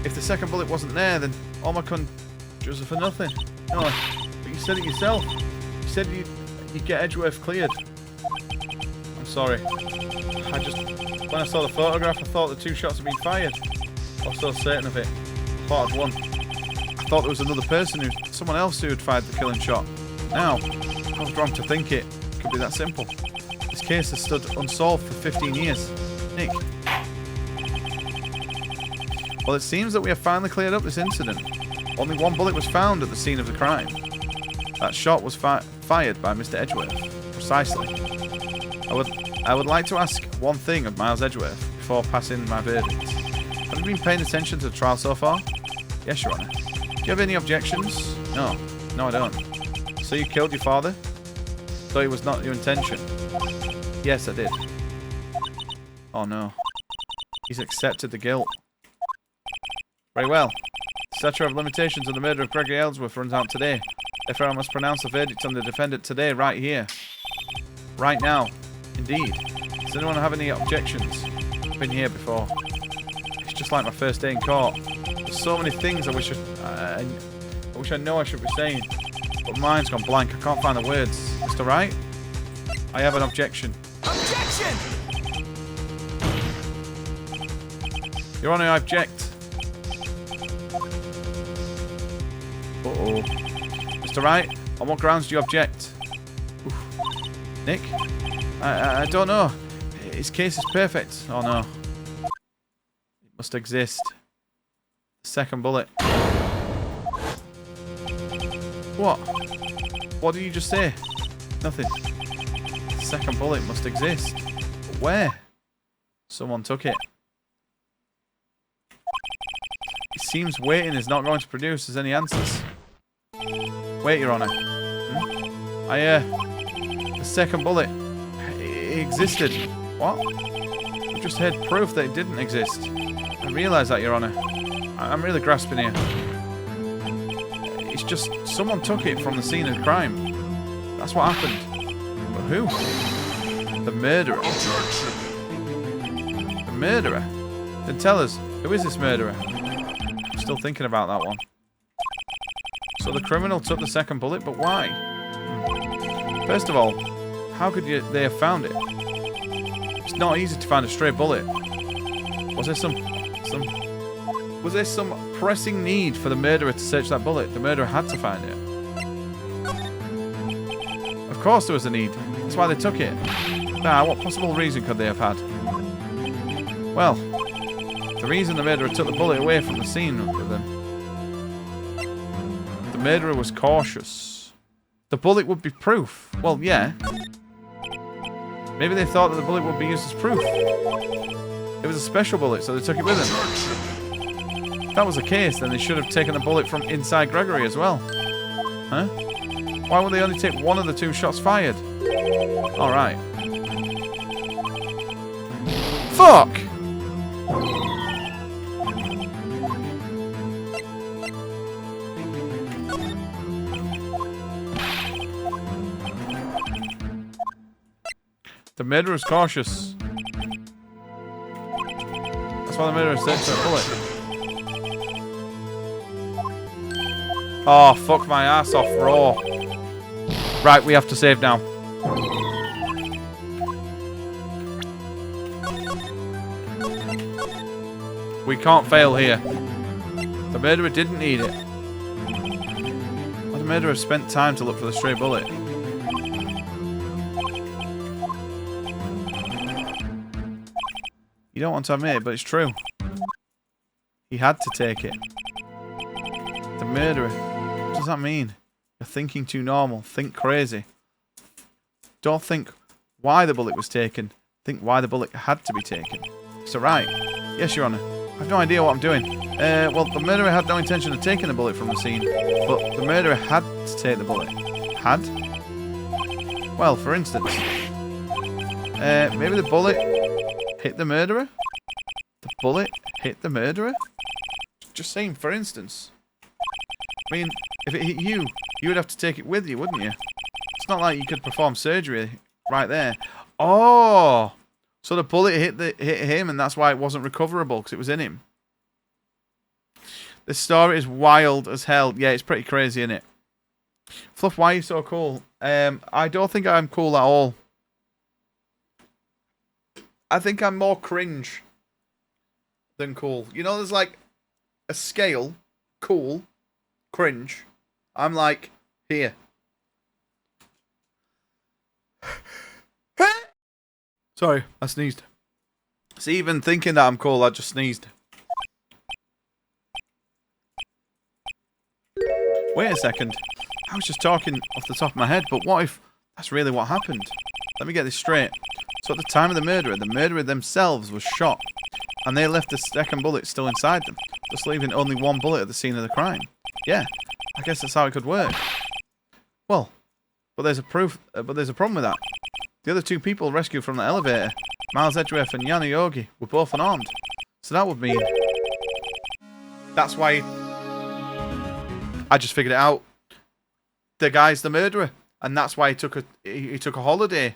If the second bullet wasn't there, then all my conjures are for nothing. No, but you said it yourself. You said you'd get Edgeworth cleared. I'm sorry. When I saw the photograph, I thought the 2 shots had been fired. I was so certain of it. I thought I'd won. I thought there was another person, someone else who had fired the killing shot. Now, I was wrong to think it could be that simple. This case has stood unsolved for 15 years. Nick. Well, it seems that we have finally cleared up this incident. Only 1 bullet was found at the scene of the crime. That shot was fired by Mr. Edgeworth. Precisely. I would like to ask one thing of Miles Edgeworth before passing my verdict. Have you been paying attention to the trial so far? Yes, Your Honor. Do you have any objections? No. No, I don't. So you killed your father? Though it was not your intention? Yes, I did. Oh no. He's accepted the guilt. Very well. The statute of limitations on the murder of Gregory Ellsworth runs out today. Therefore, I must pronounce the verdict on the defendant today, right here. Right now. Indeed. Does anyone have any objections? I've been here before. It's just like my first day in court. There's so many things I wish I know I should be saying. But mine's gone blank. I can't find the words. Mr. Wright? I have an objection. Objection! Your Honor, I object. Uh-oh. Mr. Wright, on what grounds do you object? Oof. Nick? I don't know. His case is perfect. Oh no. It must exist. Second bullet. What? What did you just say? Nothing. The second bullet must exist. But where? Someone took it. It seems waiting is not going to produce us any answers. Wait, Your Honor. The second bullet. It existed. What? We just heard proof that it didn't exist. I realise that, Your Honor. I'm really grasping here. It's just someone took it from the scene of the crime. That's what happened. But who? The murderer. The murderer? Then tell us, who is this murderer? I'm still thinking about that one. So the criminal took the second bullet, but why? First of all, how could they have found it? It's not easy to find a stray bullet. Was there some pressing need for the murderer to search that bullet? The murderer had to find it. Of course there was a need. That's why they took it. Now, what possible reason could they have had? Well, the reason the murderer took the bullet away from the scene of them. The murderer was cautious. The bullet would be proof. Well, yeah. Maybe they thought that the bullet would be used as proof. It was a special bullet, so they took it with them. If that was the case, then they should have taken the bullet from inside Gregory as well. Huh? Why would they only take one of the 2 shots fired? Alright. Fuck! The murderer is cautious. That's why the murderer takes that bullet. Oh, fuck my ass off, raw. Right, we have to save now. We can't fail here. The murderer didn't need it. Why the murderer spent time to look for the stray bullet? You don't want to admit it, but it's true. He had to take it. The murderer. What does that mean? You're thinking too normal. Think crazy. Don't think why the bullet was taken. Think why the bullet had to be taken. So right. Yes, Your Honour. I have no idea what I'm doing. Well, the murderer had no intention of taking the bullet from the scene. But the murderer had to take the bullet. Had? Well, for instance. Maybe the bullet hit the murderer? The bullet hit the murderer? Just saying, for instance. I mean, if it hit you, you would have to take it with you, wouldn't you? It's not like you could perform surgery right there. Oh! So the bullet hit him, and that's why it wasn't recoverable, because it was in him. This story is wild as hell. Yeah, it's pretty crazy, isn't it? Fluff, why are you so cool? I don't think I'm cool at all. I think I'm more cringe than cool. You know, there's like a scale. Cool. Cringe. I'm like, here. Sorry, I sneezed. See, even thinking that I'm cool, I just sneezed. Wait a second. I was just talking off the top of my head, but what if that's really what happened? Let me get this straight. So at the time of the murderer themselves was shot, and they left the second bullet still inside them, just leaving only one bullet at the scene of the crime. Yeah, I guess that's how it could work. Well, but there's a problem with that. The other 2 people rescued from the elevator, Miles Edgeworth and Yana Yogi, were both unarmed. So that would mean that's why I just figured it out. The guy's the murderer, and that's why he took a holiday.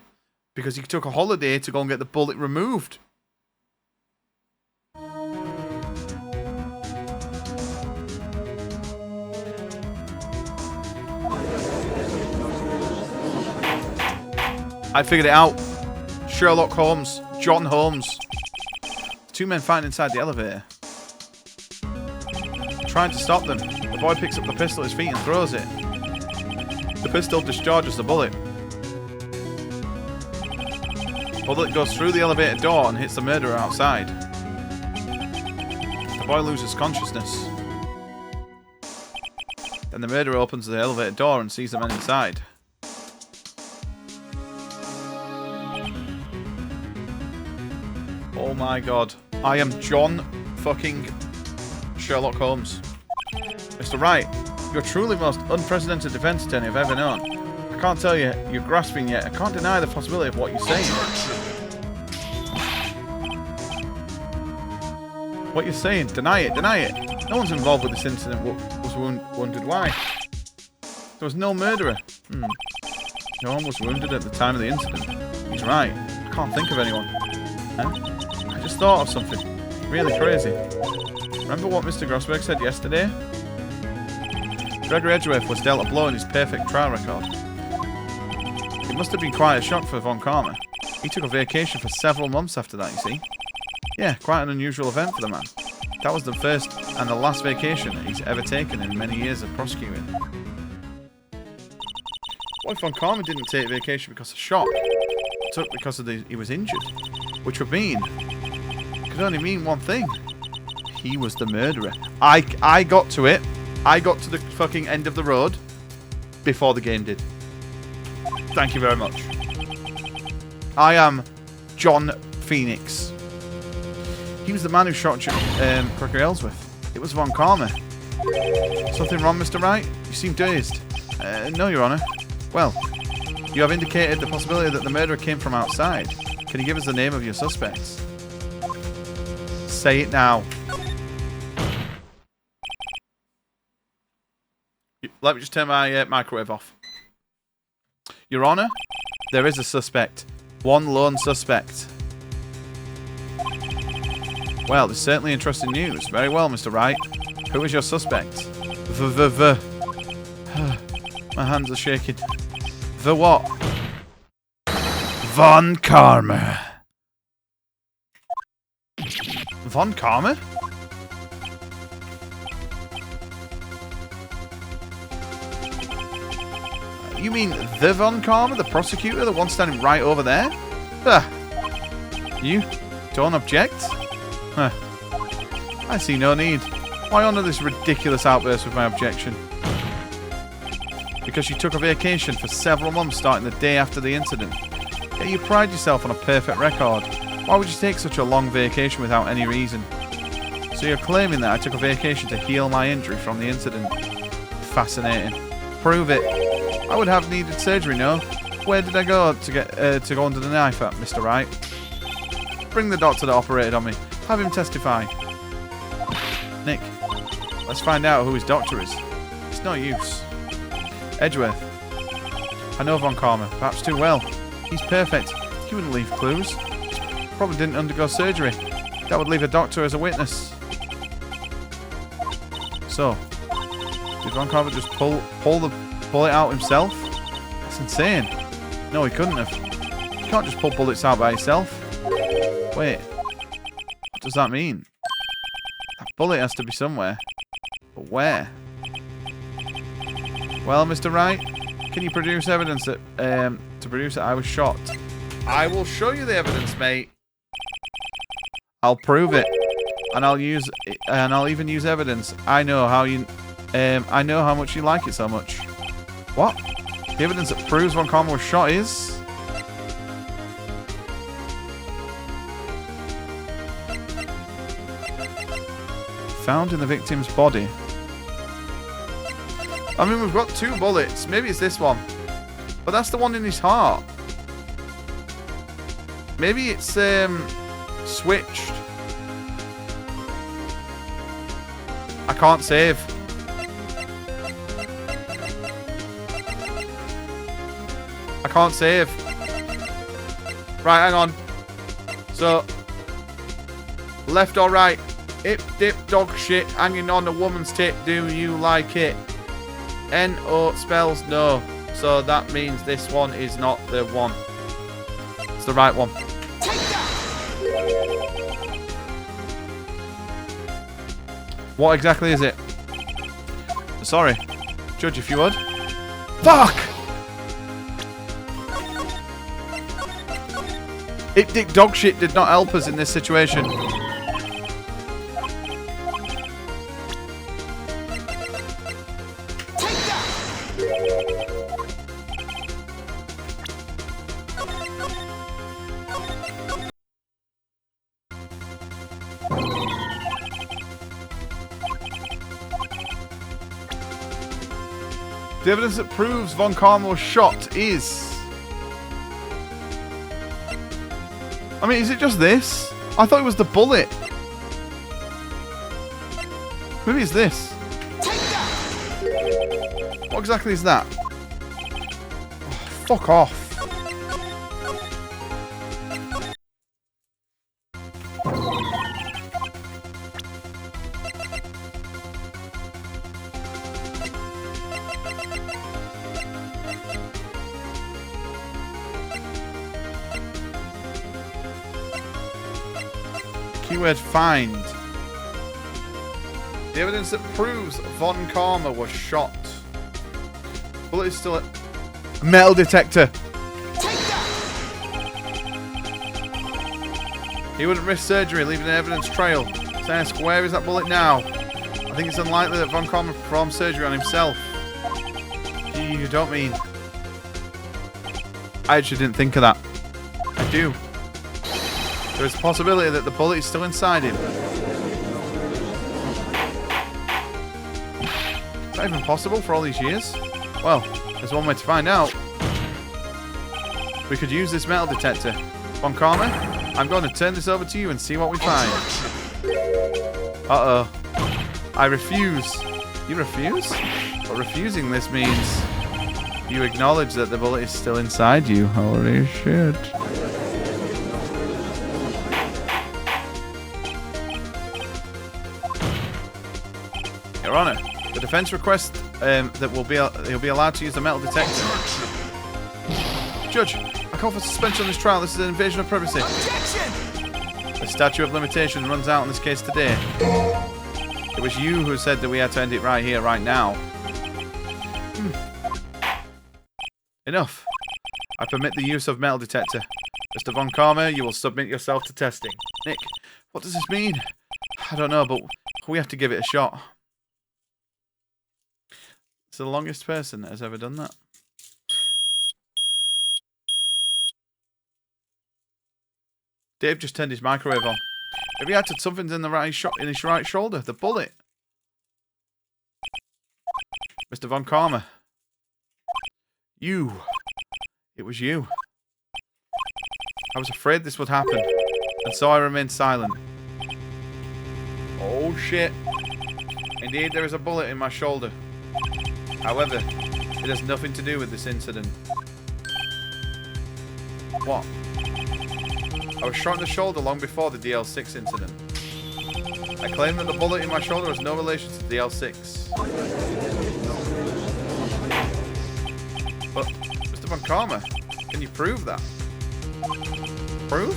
Because he took a holiday to go and get the bullet removed. I figured it out. Sherlock Holmes. John Holmes. 2 men fighting inside the elevator. Trying to stop them. The boy picks up the pistol at his feet and throws it. The pistol discharges the bullet. Bullet goes through the elevator door and hits the murderer outside. The boy loses consciousness. Then the murderer opens the elevator door and sees the men inside. Oh my god. I am John fucking Sherlock Holmes. Mr. Wright, you're truly the most unprecedented defense attorney I've ever known. I can't tell you you're grasping yet. I can't deny the possibility of what you're saying. What you're saying? Deny it, deny it. No one's involved with this incident was wounded. Why? There was no murderer. No one was wounded at the time of the incident. He's right. I can't think of anyone. Huh? I just thought of something. Really crazy. Remember what Mr. Grossberg said yesterday? Gregory Edgeworth was dealt a blow in his perfect trial record. It must have been quite a shock for Von Karma. He took a vacation for several months after that, you see. Yeah, quite an unusual event for the man. That was the first and the last vacation he's ever taken in many years of prosecuting. What if Von Karma didn't take vacation because of shock? He took because of he was injured. Which would mean... could only mean one thing. He was the murderer. I got to it. I got to the fucking end of the road before the game did. Thank you very much. I am John Phoenix. He was the man who shot Crocker Ellsworth. It was Von Karma. Something wrong, Mr. Wright? You seem dazed. No, Your Honor. Well, you have indicated the possibility that the murderer came from outside. Can you give us the name of your suspects? Say it now. Let me just turn my microwave off. Your Honor, there is a suspect. One lone suspect. Well, this is certainly interesting news. Very well, Mr. Wright. Who is your suspect? My hands are shaking. The what? Von Karma. Von Karma? You mean the Von Karma, the prosecutor, the one standing right over there? You don't object? Huh. I see no need. Why honour this ridiculous outburst with my objection? Because you took a vacation for several months starting the day after the incident. Yet you pride yourself on a perfect record. Why would you take such a long vacation without any reason? So you're claiming that I took a vacation to heal my injury from the incident? Fascinating. Prove it. I would have needed surgery, no? Where did I go to get to go under the knife at, Mr. Wright? Bring the doctor that operated on me. Have him testify. Nick, let's find out who his doctor is. It's no use. Edgeworth. I know Von Karma, perhaps too well. He's perfect. He wouldn't leave clues. Probably didn't undergo surgery. That would leave a doctor as a witness. So, did Von Karma just pull the bullet out himself? That's insane. No, he couldn't have. You can't just pull bullets out by yourself. Wait. What does that mean? That bullet has to be somewhere. But where? Well, Mr. Wright, can you produce evidence that to produce that I was shot? I will show you the evidence, mate. I'll prove it, and I'll even use evidence. I know how much you like it so much. What? The evidence that proves Von Karma was shot is found in the victim's body. I mean, we've got 2 bullets. Maybe it's this one. But that's the one in his heart. Maybe it's switched. I can't save. I can't save. Right, hang on. So, left or right? Hip, dip, dog shit, hanging on a woman's tit. Do you like it? N-O spells no. So that means this one is not the one. It's the right one. What exactly is it? Sorry. Judge, if you would. Fuck! It dick dog shit did not help us in this situation. The evidence that proves Von Karma was shot is... I mean, is it just this? I thought it was the bullet. Maybe it's this. What exactly is that? Oh, fuck off. Keyword find. The evidence that proves Von Karma was shot. Bullet is still at metal detector. He wouldn't risk surgery, leaving an evidence trail. So I ask, where is that bullet now? I think it's unlikely that Von Karma performed surgery on himself. You don't mean... I actually didn't think of that. I do. There is a possibility that the bullet is still inside him. Is that even possible for all these years? Well, there's one way to find out. We could use this metal detector. Von Karma, I'm going to turn this over to you and see what we find. Uh-oh. I refuse. You refuse? But refusing this means you acknowledge that the bullet is still inside you. Holy shit. Your Honor, the defense requests that he'll be allowed to use the metal detector. Judge, I call for suspension of this trial. This is an invasion of privacy. Objection! The statute of limitations runs out in this case today. It was you who said that we had to end it right here, right now. Enough. I permit the use of metal detector. Mr. Von Karma, you will submit yourself to testing. Nick, what does this mean? I don't know, but we have to give it a shot. It's the longest person that has ever done that. Dave just turned his microwave on. Maybe he had something in his right shoulder. The bullet. Mr. Von Karma. You. It was you. I was afraid this would happen, and so I remained silent. Oh shit. Indeed, there is a bullet in my shoulder. However, it has nothing to do with this incident. What? I was shot in the shoulder long before the DL6 incident. I claim that the bullet in my shoulder has no relation to DL6. But, Mr. Von Karma, can you prove that? Prove?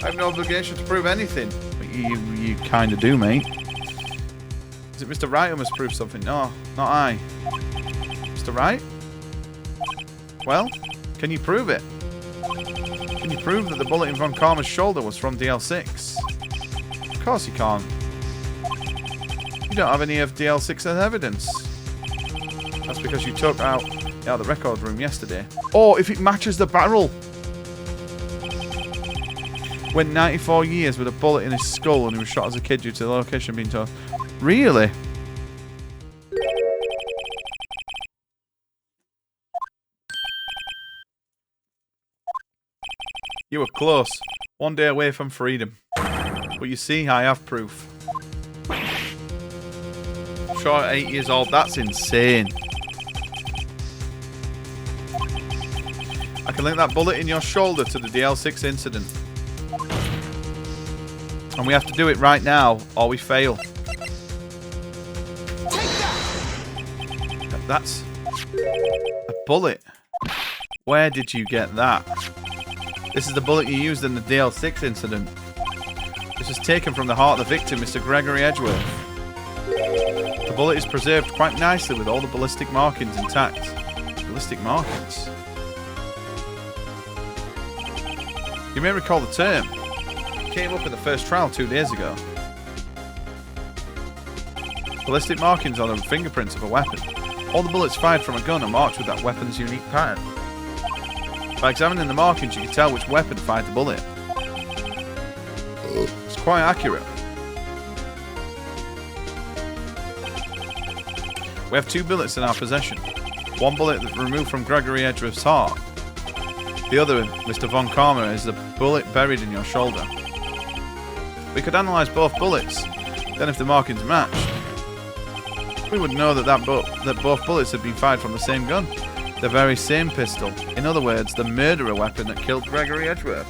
I have no obligation to prove anything. But you kind of do, mate. Is it Mr. Wright who must prove something? No, not I. Mr. Wright? Well, can you prove it? Can you prove that the bullet in Von Karma's shoulder was from DL6? Of course you can't. You don't have any of DL6's evidence. That's because you took out the record room yesterday. Or if it matches the barrel. Went 94 years with a bullet in his skull and he was shot as a kid due to the location being told. Really? You were close. One day away from freedom. But you see, I have proof. Shot at 8 years old, that's insane. I can link that bullet in your shoulder to the DL6 incident. And we have to do it right now, or we fail. That's a bullet. Where did you get that? This is the bullet you used in the DL6 incident. This was taken from the heart of the victim, Mr. Gregory Edgeworth. The bullet is preserved quite nicely with all the ballistic markings intact. Ballistic markings? You may recall the term. It came up in the first trial 2 days ago. Ballistic markings are the fingerprints of a weapon. All the bullets fired from a gun are marked with that weapon's unique pattern. By examining the markings, you can tell which weapon fired the bullet. It's quite accurate. We have 2 bullets in our possession. One bullet removed from Gregory Edgeworth's heart. The other, Mr. Von Karma, is the bullet buried in your shoulder. We could analyse both bullets. Then if the markings matched, we would know that both bullets had been fired from the same gun. The very same pistol. In other words, the murderer weapon that killed Gregory Edgeworth.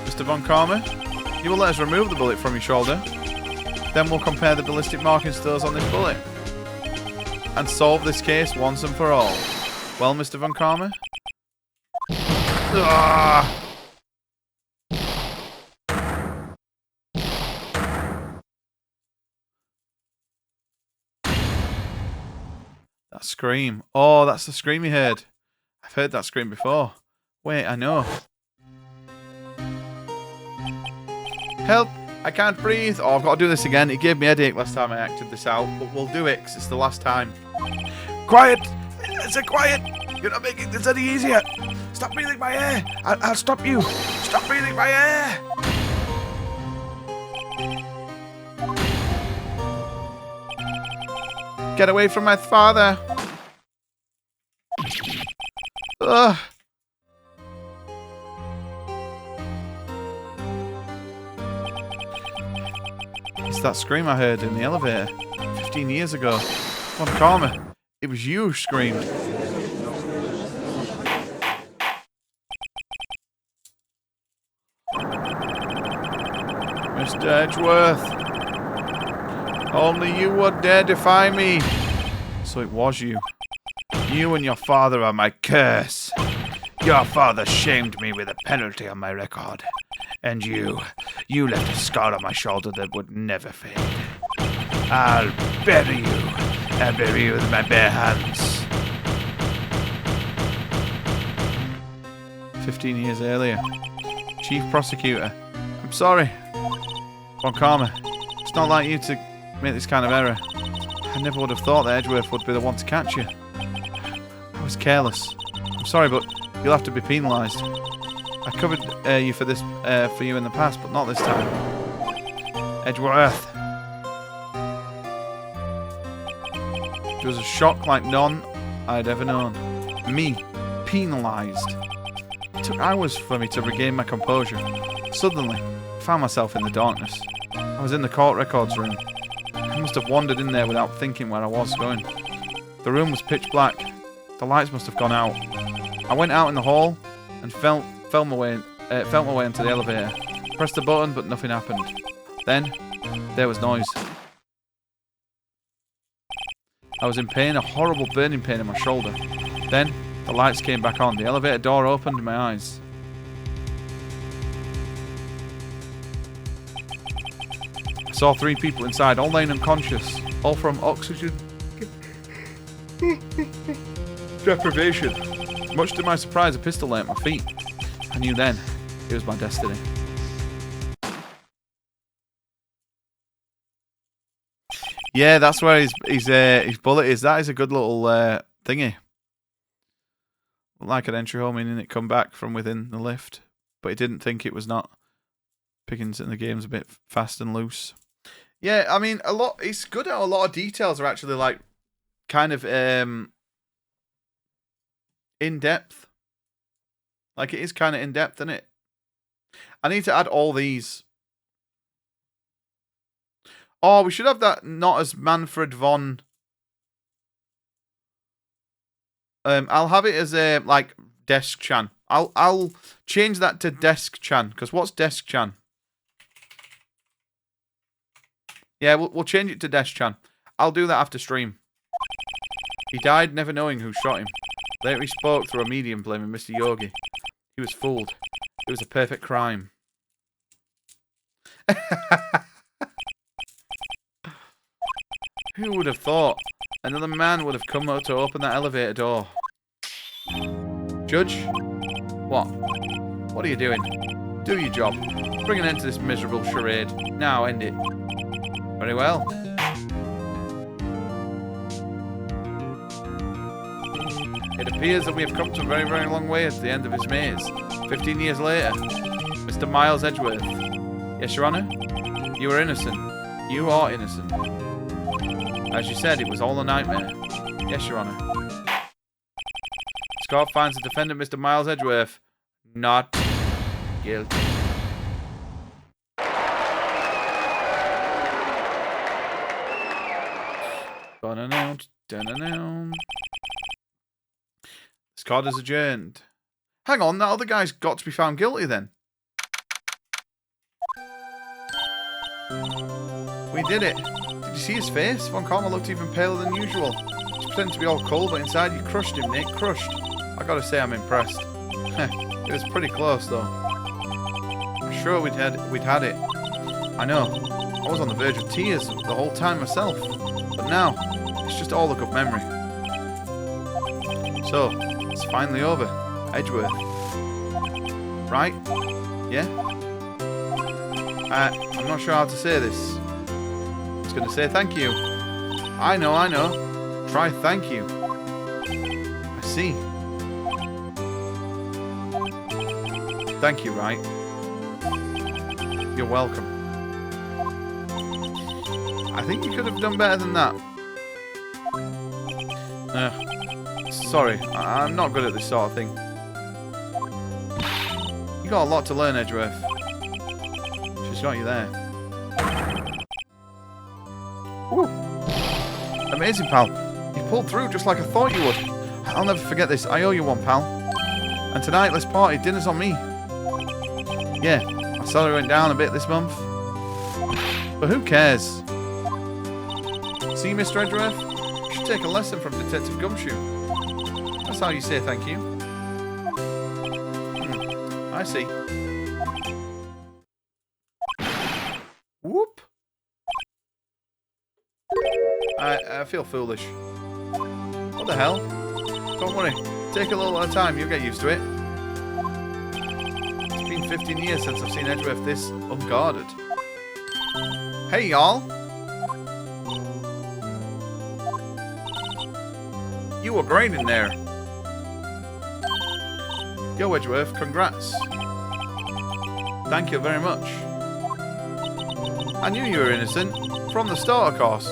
Mr. Von Karma, you will let us remove the bullet from your shoulder. Then we'll compare the ballistic markings to those on this bullet. And solve this case once and for all. Well, Mr. Von Karma? Ah! That scream. Oh, that's the scream you heard. I've heard that scream before. Wait, I know. Help! I can't breathe. Oh, I've got to do this again. It gave me a headache last time I acted this out, but we'll do it because it's the last time. Quiet! I said quiet! You're not making this any easier! Stop breathing my air! I'll stop you! Stop breathing my air! Get away from my father! Ugh. It's that scream I heard in the elevator 15 years ago. Von Karma, it was you who screamed. Mr. Edgeworth, only you would dare defy me. So it was you. You and your father are my curse. Your father shamed me with a penalty on my record. And you left a scar on my shoulder that would never fade. I'll bury you. I'll bury you with my bare hands. 15 years earlier. Chief Prosecutor. I'm sorry. Von Karma, it's not like you to make this kind of error. I never would have thought that Edgeworth would be the one to catch you. I was careless. I'm sorry, but you'll have to be penalised. I covered you for this for you in the past, but not this time. Edgeworth. It was a shock like none I'd ever known. Me, penalised. It took hours for me to regain my composure. Suddenly, I found myself in the darkness. I was in the court records room. I must have wandered in there without thinking where I was going. The room was pitch black. The lights must have gone out. I went out in the hall and felt my way into the elevator. Pressed the button, but nothing happened. Then, there was noise. I was in pain, a horrible burning pain in my shoulder. Then, the lights came back on. The elevator door opened in my eyes. I saw 3 people inside, all laying unconscious, all from oxygen deprivation. Much to my surprise, a pistol lay at my feet. I knew then it was my destiny. Yeah, that's where his bullet is. That is a good little thingy. Like an entry hole, meaning it come back from within the lift, but he didn't think it was not. Pickens in the game's a bit fast and loose. Yeah, I mean, it's good how a lot of details are actually like kind of in depth. Like it is kind of in depth, isn't it? I need to add all these. Oh, we should have that not as Manfred von. I'll have it as a like Desk Chan. I'll change that to Desk Chan, because what's Desk Chan? Yeah, we'll change it to Desk Chan. I'll do that after stream. He died never knowing who shot him. Later he spoke through a medium blaming Mr. Yogi. He was fooled. It was a perfect crime. Who would have thought another man would have come out to open that elevator door? Judge? What? What are you doing? Do your job. Bring an end to this miserable charade. Now end it. Very well. It appears that we have come to a very, very long way at the end of his maze. 15 years later, Mr. Miles Edgeworth. Yes, Your Honour? You are innocent. You are innocent. As you said, it was all a nightmare. Yes, Your Honour. This court finds the defendant, Mr. Miles Edgeworth, not guilty. This court is adjourned. Hang on, that other guy's got to be found guilty then. We did it. Did you see his face? Von Karma looked even paler than usual. He's pretending to be all cold, but inside you crushed him, Nick. Crushed. I gotta say, I'm impressed. It was pretty close, though. I'm sure we'd had it. I know. I was on the verge of tears the whole time myself. But now, it's just all a good memory. So, it's finally over. Edgeworth. Right? Yeah? I'm not sure how to say this. I was going to say thank you. I know. Try thank you. I see. Thank you, Wright. You're welcome. I think you could have done better than that. Sorry, I'm not good at this sort of thing. You got a lot to learn, Edgeworth. She's got you there. Woo. Amazing, pal. You pulled through just like I thought you would. I'll never forget this. I owe you one, pal. And tonight, let's party. Dinner's on me. Yeah, my salary went down a bit this month. But who cares? See, Mr. Edgeworth? You should take a lesson from Detective Gumshoe. That's how you say thank you. I see. Whoop. I feel foolish. What the hell? Don't worry. Take a little at a time. You'll get used to it. It's been 15 years since I've seen Edgeworth this unguarded. Hey, y'all. You were great in there. Yo, Edgeworth, congrats. Thank you very much. I knew you were innocent. From the start, of course.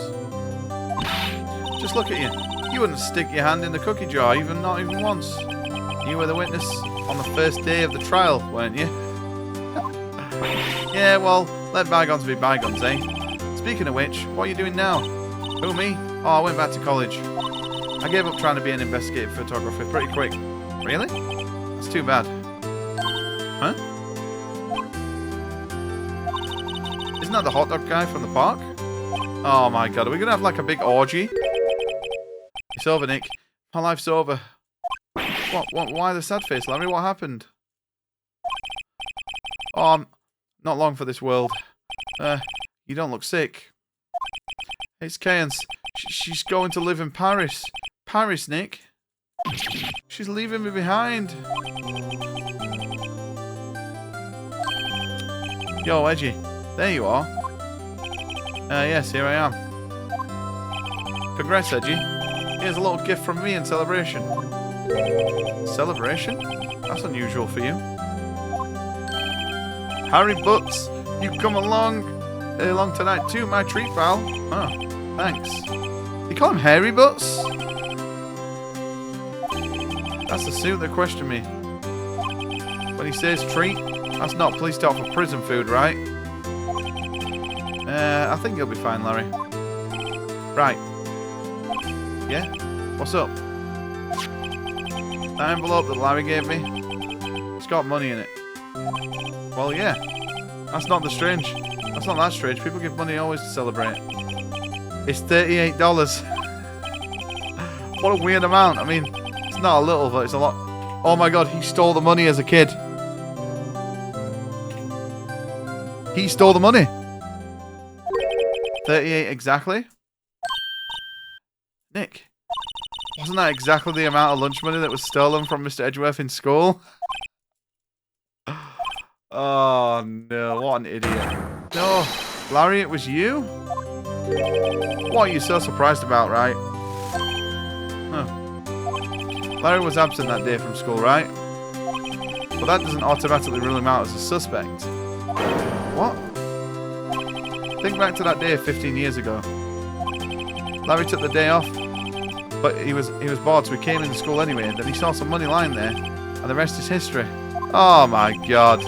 Just look at you. You wouldn't stick your hand in the cookie jar, not even once. You were the witness on the first day of the trial, weren't you? Yeah, well, let bygones be bygones, eh? Speaking of which, what are you doing now? Who, me? Oh, I went back to college. I gave up trying to be an investigative photographer pretty quick. Really? That's too bad. Huh? Isn't that the hot dog guy from the park? Oh my god, are we going to have like a big orgy? It's over, Nick. My life's over. What? Why the sad face, Larry? What happened? Oh, I'm not long for this world. You don't look sick. It's Kayans. She's going to live in Paris. Paris, Nick. She's leaving me behind. Yo, Edgy. There you are. Yes, here I am. Congrats, Edgy. Here's a little gift from me in celebration. Celebration? That's unusual for you. Harry Butts, you come along tonight too, my treat, pal. Oh, thanks. You call him Harry Butts? That's the suit that questioned me. When he says treat, that's not police talk for prison food, right? I think you'll be fine, Larry. Right. Yeah? What's up? That envelope that Larry gave me, it's got money in it. Well, yeah. That's not that strange. People give money always to celebrate. It's $38. What a weird amount. I mean, it's not a little, but it's a lot. Oh my god, he stole the money as a kid. He stole the money. 38 exactly? Nick, wasn't that exactly the amount of lunch money that was stolen from Mr. Edgeworth in school? Oh no, what an idiot. No, Larry, it was you? What are you so surprised about, right? Huh. Larry was absent that day from school, right? But that doesn't automatically rule him out as a suspect. What? Think back to that day 15 years ago. Larry took the day off, but he was bored, so he came into school anyway, and then he saw some money lying there, and the rest is history. Oh my god.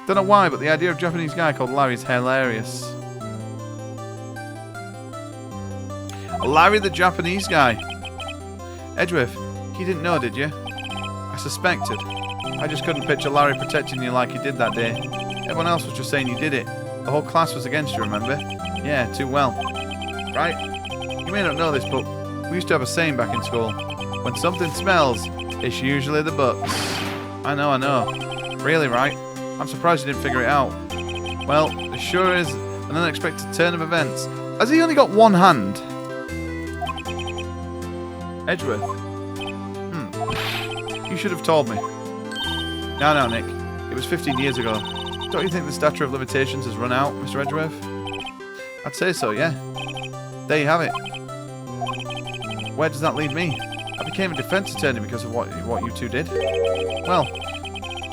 Don't know why, but the idea of a Japanese guy called Larry is hilarious. Larry the Japanese guy. Edgeworth, you didn't know, did you? I suspected. I just couldn't picture Larry protecting you like he did that day. Everyone else was just saying you did it. The whole class was against you, remember? Yeah, too well. Right? You may not know this, but we used to have a saying back in school. When something smells, it's usually the butts. I know. Really, right? I'm surprised you didn't figure it out. Well, it sure is an unexpected turn of events. Has he only got one hand? Edgeworth. You should have told me. No, Nick. It was 15 years ago. Don't you think the statute of limitations has run out, Mr. Edgeworth? I'd say so, yeah. There you have it. Where does that leave me? I became a defense attorney because of what you two did. Well,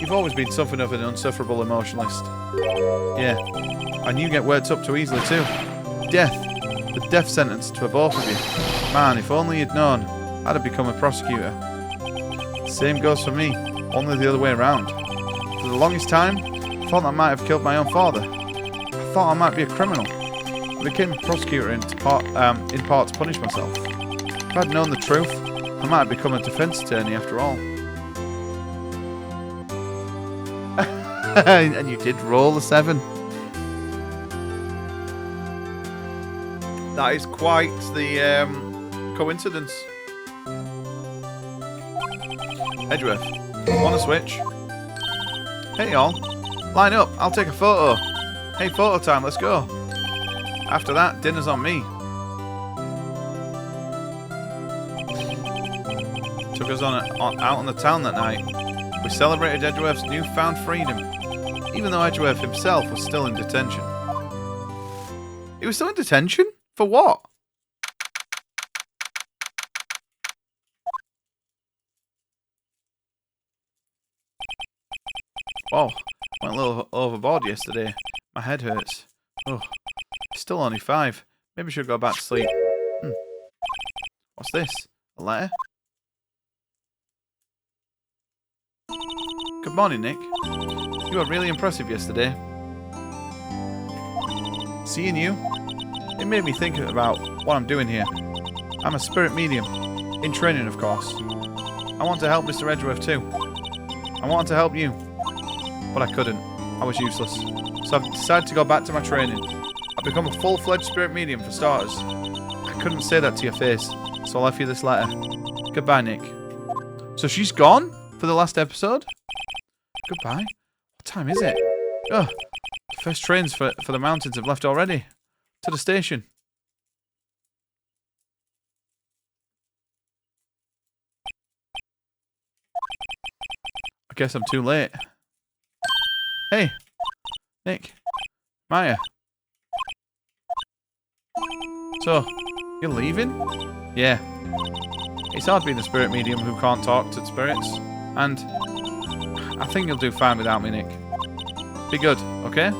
you've always been something of an unsufferable emotionalist. Yeah, and you get worked up too easily too. Death. The death sentence to both of you. Man, if only you'd known, I'd have become a prosecutor. Same goes for me, only the other way around. For the longest time, I thought I might have killed my own father. I thought I might be a criminal. I became a prosecutor in part to punish myself. If I'd known the truth, I might have become a defense attorney after all. And you did roll a 7. That is quite the coincidence. Edgeworth, want to switch? Hey y'all, line up, I'll take a photo. Hey, photo time, let's go. After that, dinner's on me. Took us out on the town that night. We celebrated Edgeworth's newfound freedom, even though Edgeworth himself was still in detention. He was still in detention? For what? Whoa, went a little overboard yesterday. My head hurts. Oh, still only 5. Maybe I should go back to sleep. What's this? A letter? Good morning, Nick. You were really impressive yesterday. Seeing you, it made me think about what I'm doing here. I'm a spirit medium, in training of course. I want to help Mr. Edgeworth too. I wanted to help you, but I couldn't. I was useless. So I've decided to go back to my training. I've become a full-fledged spirit medium for starters. I couldn't say that to your face, so I left you this letter. Goodbye, Nick. So she's gone for the last episode? Goodbye. What time is it? Oh, the first trains for the mountains have left already. To the station. I guess I'm too late. Hey, Nick, Maya. So, you're leaving? Yeah. It's hard being a spirit medium who can't talk to spirits. And I think you'll do fine without me, Nick. Be good, okay?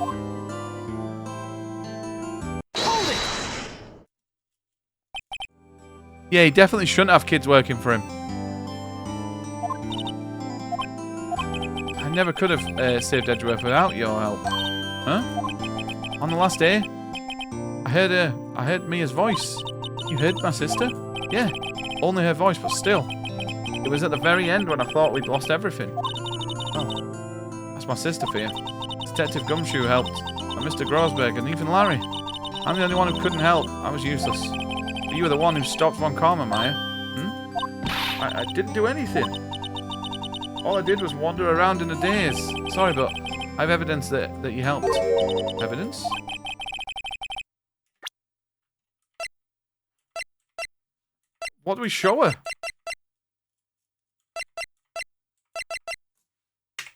Yeah, he definitely shouldn't have kids working for him. I never could have saved Edgeworth without your help. Huh? On the last day, I heard Mia's voice. You heard my sister? Yeah, only her voice, but still. It was at the very end when I thought we'd lost everything. Oh, that's my sister for you. Detective Gumshoe helped, and Mr. Grosberg, and even Larry. I'm the only one who couldn't help. I was useless. You were the one who stopped Von Karma, Maya. I didn't do anything. All I did was wander around in a daze. Sorry, but I have evidence that you helped. Evidence? What do we show her?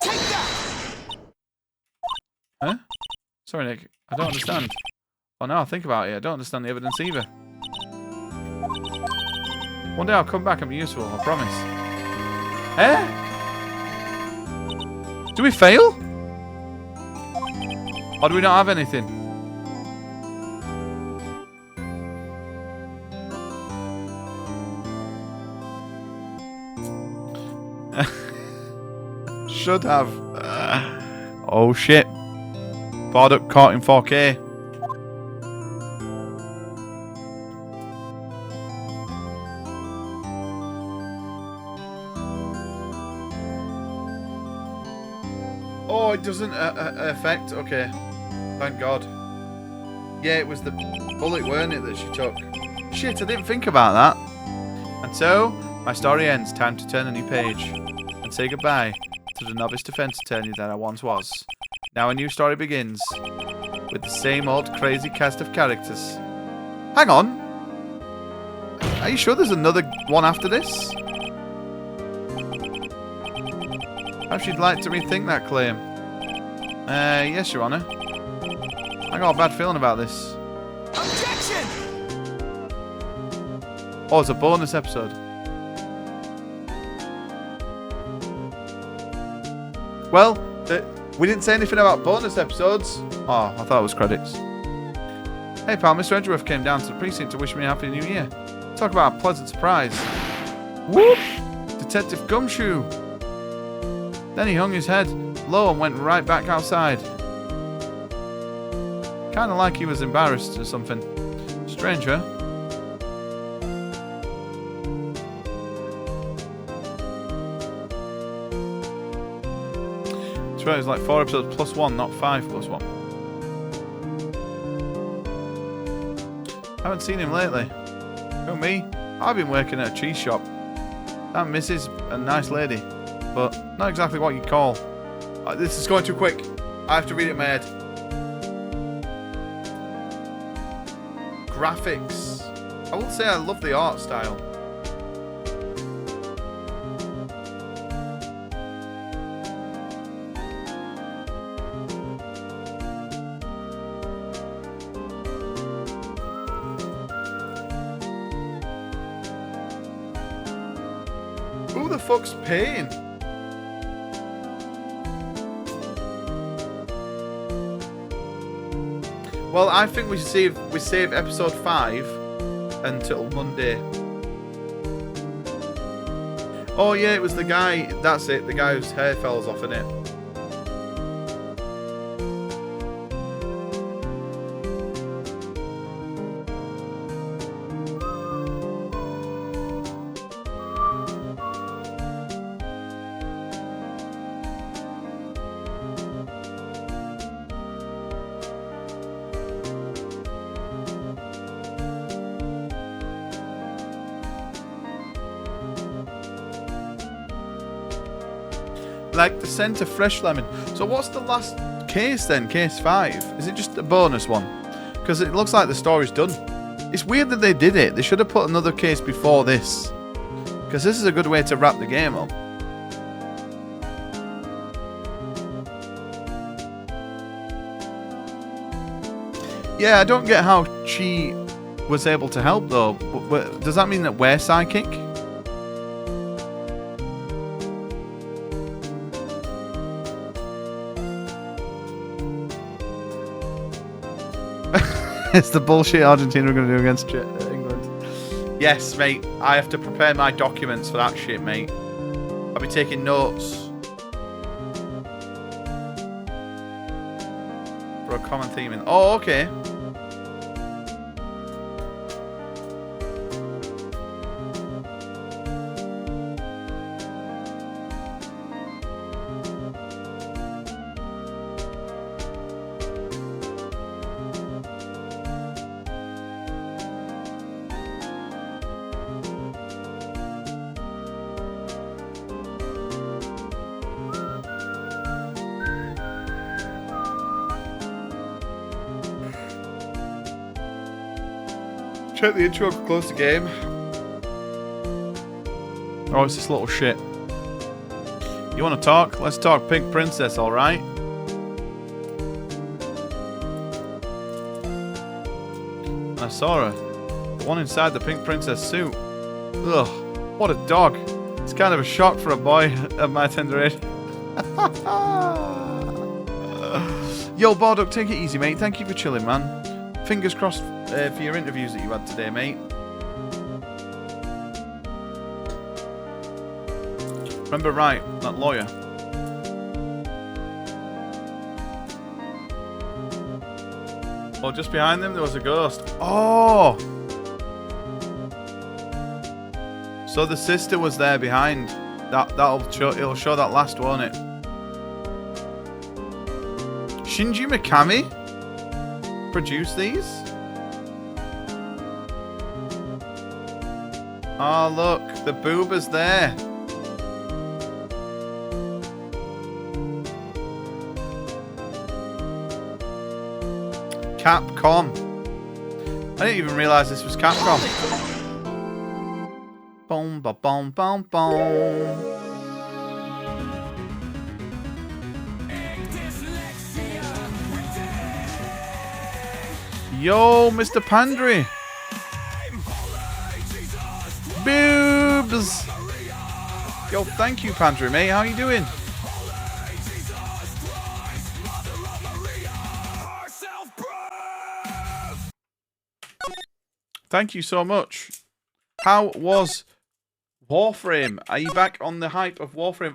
Take that! Huh? Sorry, Nick. I don't understand. Oh, now I think about it, I don't understand the evidence either. One day I'll come back and be useful, I promise. Eh? Do we fail? Or do we not have anything? Should have. Oh shit. Product caught in 4K. Oh, it doesn't affect. Okay, thank God. Yeah, it was the bullet, weren't it, that she took? Shit, I didn't think about that. And so, my story ends. Time to turn a new page and say goodbye to the novice defense attorney that I once was. Now a new story begins with the same old crazy cast of characters. Hang on. Are you sure there's another one after this? Perhaps you'd like to rethink that claim. Yes, Your Honour. I got a bad feeling about this. Objection! Oh, it's a bonus episode. Well, we didn't say anything about bonus episodes. Oh, I thought it was credits. Hey pal, Mr. Edgeworth came down to the precinct to wish me a happy new year. Talk about a pleasant surprise. Whoop! Detective Gumshoe. Then he hung his head low and went right back outside. Kinda like he was embarrassed or something. Strange, huh? That's right, it's like 4 episodes plus 1, not 5 plus 1. Haven't seen him lately. Who, me? I've been working at a cheese shop. That missus, a nice lady, but not exactly what you'd call. This is going too quick. I have to read it in my head. Graphics. I will say I love the art style. Who the fuck's paying? Well, I think we save episode 5 until Monday. Oh yeah, it was the guy. That's it. The guy whose hair falls off in it. Like the scent of fresh lemon. So what's the last case then? Case 5? Is it just a bonus one? Because it looks like the story's done. It's weird that they did it. They should have put another case before this. Because this is a good way to wrap the game up. Yeah, I don't get how she was able to help though. Does that mean that we're psychic? It's the bullshit Argentina are going to do against England. Yes, mate. I have to prepare my documents for that shit, mate. I'll be taking notes. For a common theme in... Oh, okay. Check the intro, close the game. Oh, it's this little shit. You want to talk? Let's talk Pink Princess, alright? I saw her. The one inside the Pink Princess suit. Ugh, what a dog. It's kind of a shock for a boy of my tender age. Yo, Bardock, take it easy, mate. Thank you for chilling, man. Fingers crossed for your interviews that you had today, mate. Remember Wright, that lawyer? Oh, just behind them there was a ghost. Oh! So the sister was there behind. It'll show that last, won't it? Shinji Mikami produced these? Oh look, the booba's there. Capcom. I didn't even realise this was Capcom. Boom, ba, boom, boom, boom. Yo, Mr. Pandry. Boobs. Yo, thank you, Pandry, mate. How you doing? Thank you so much. How was Warframe? Are you back on the hype of Warframe?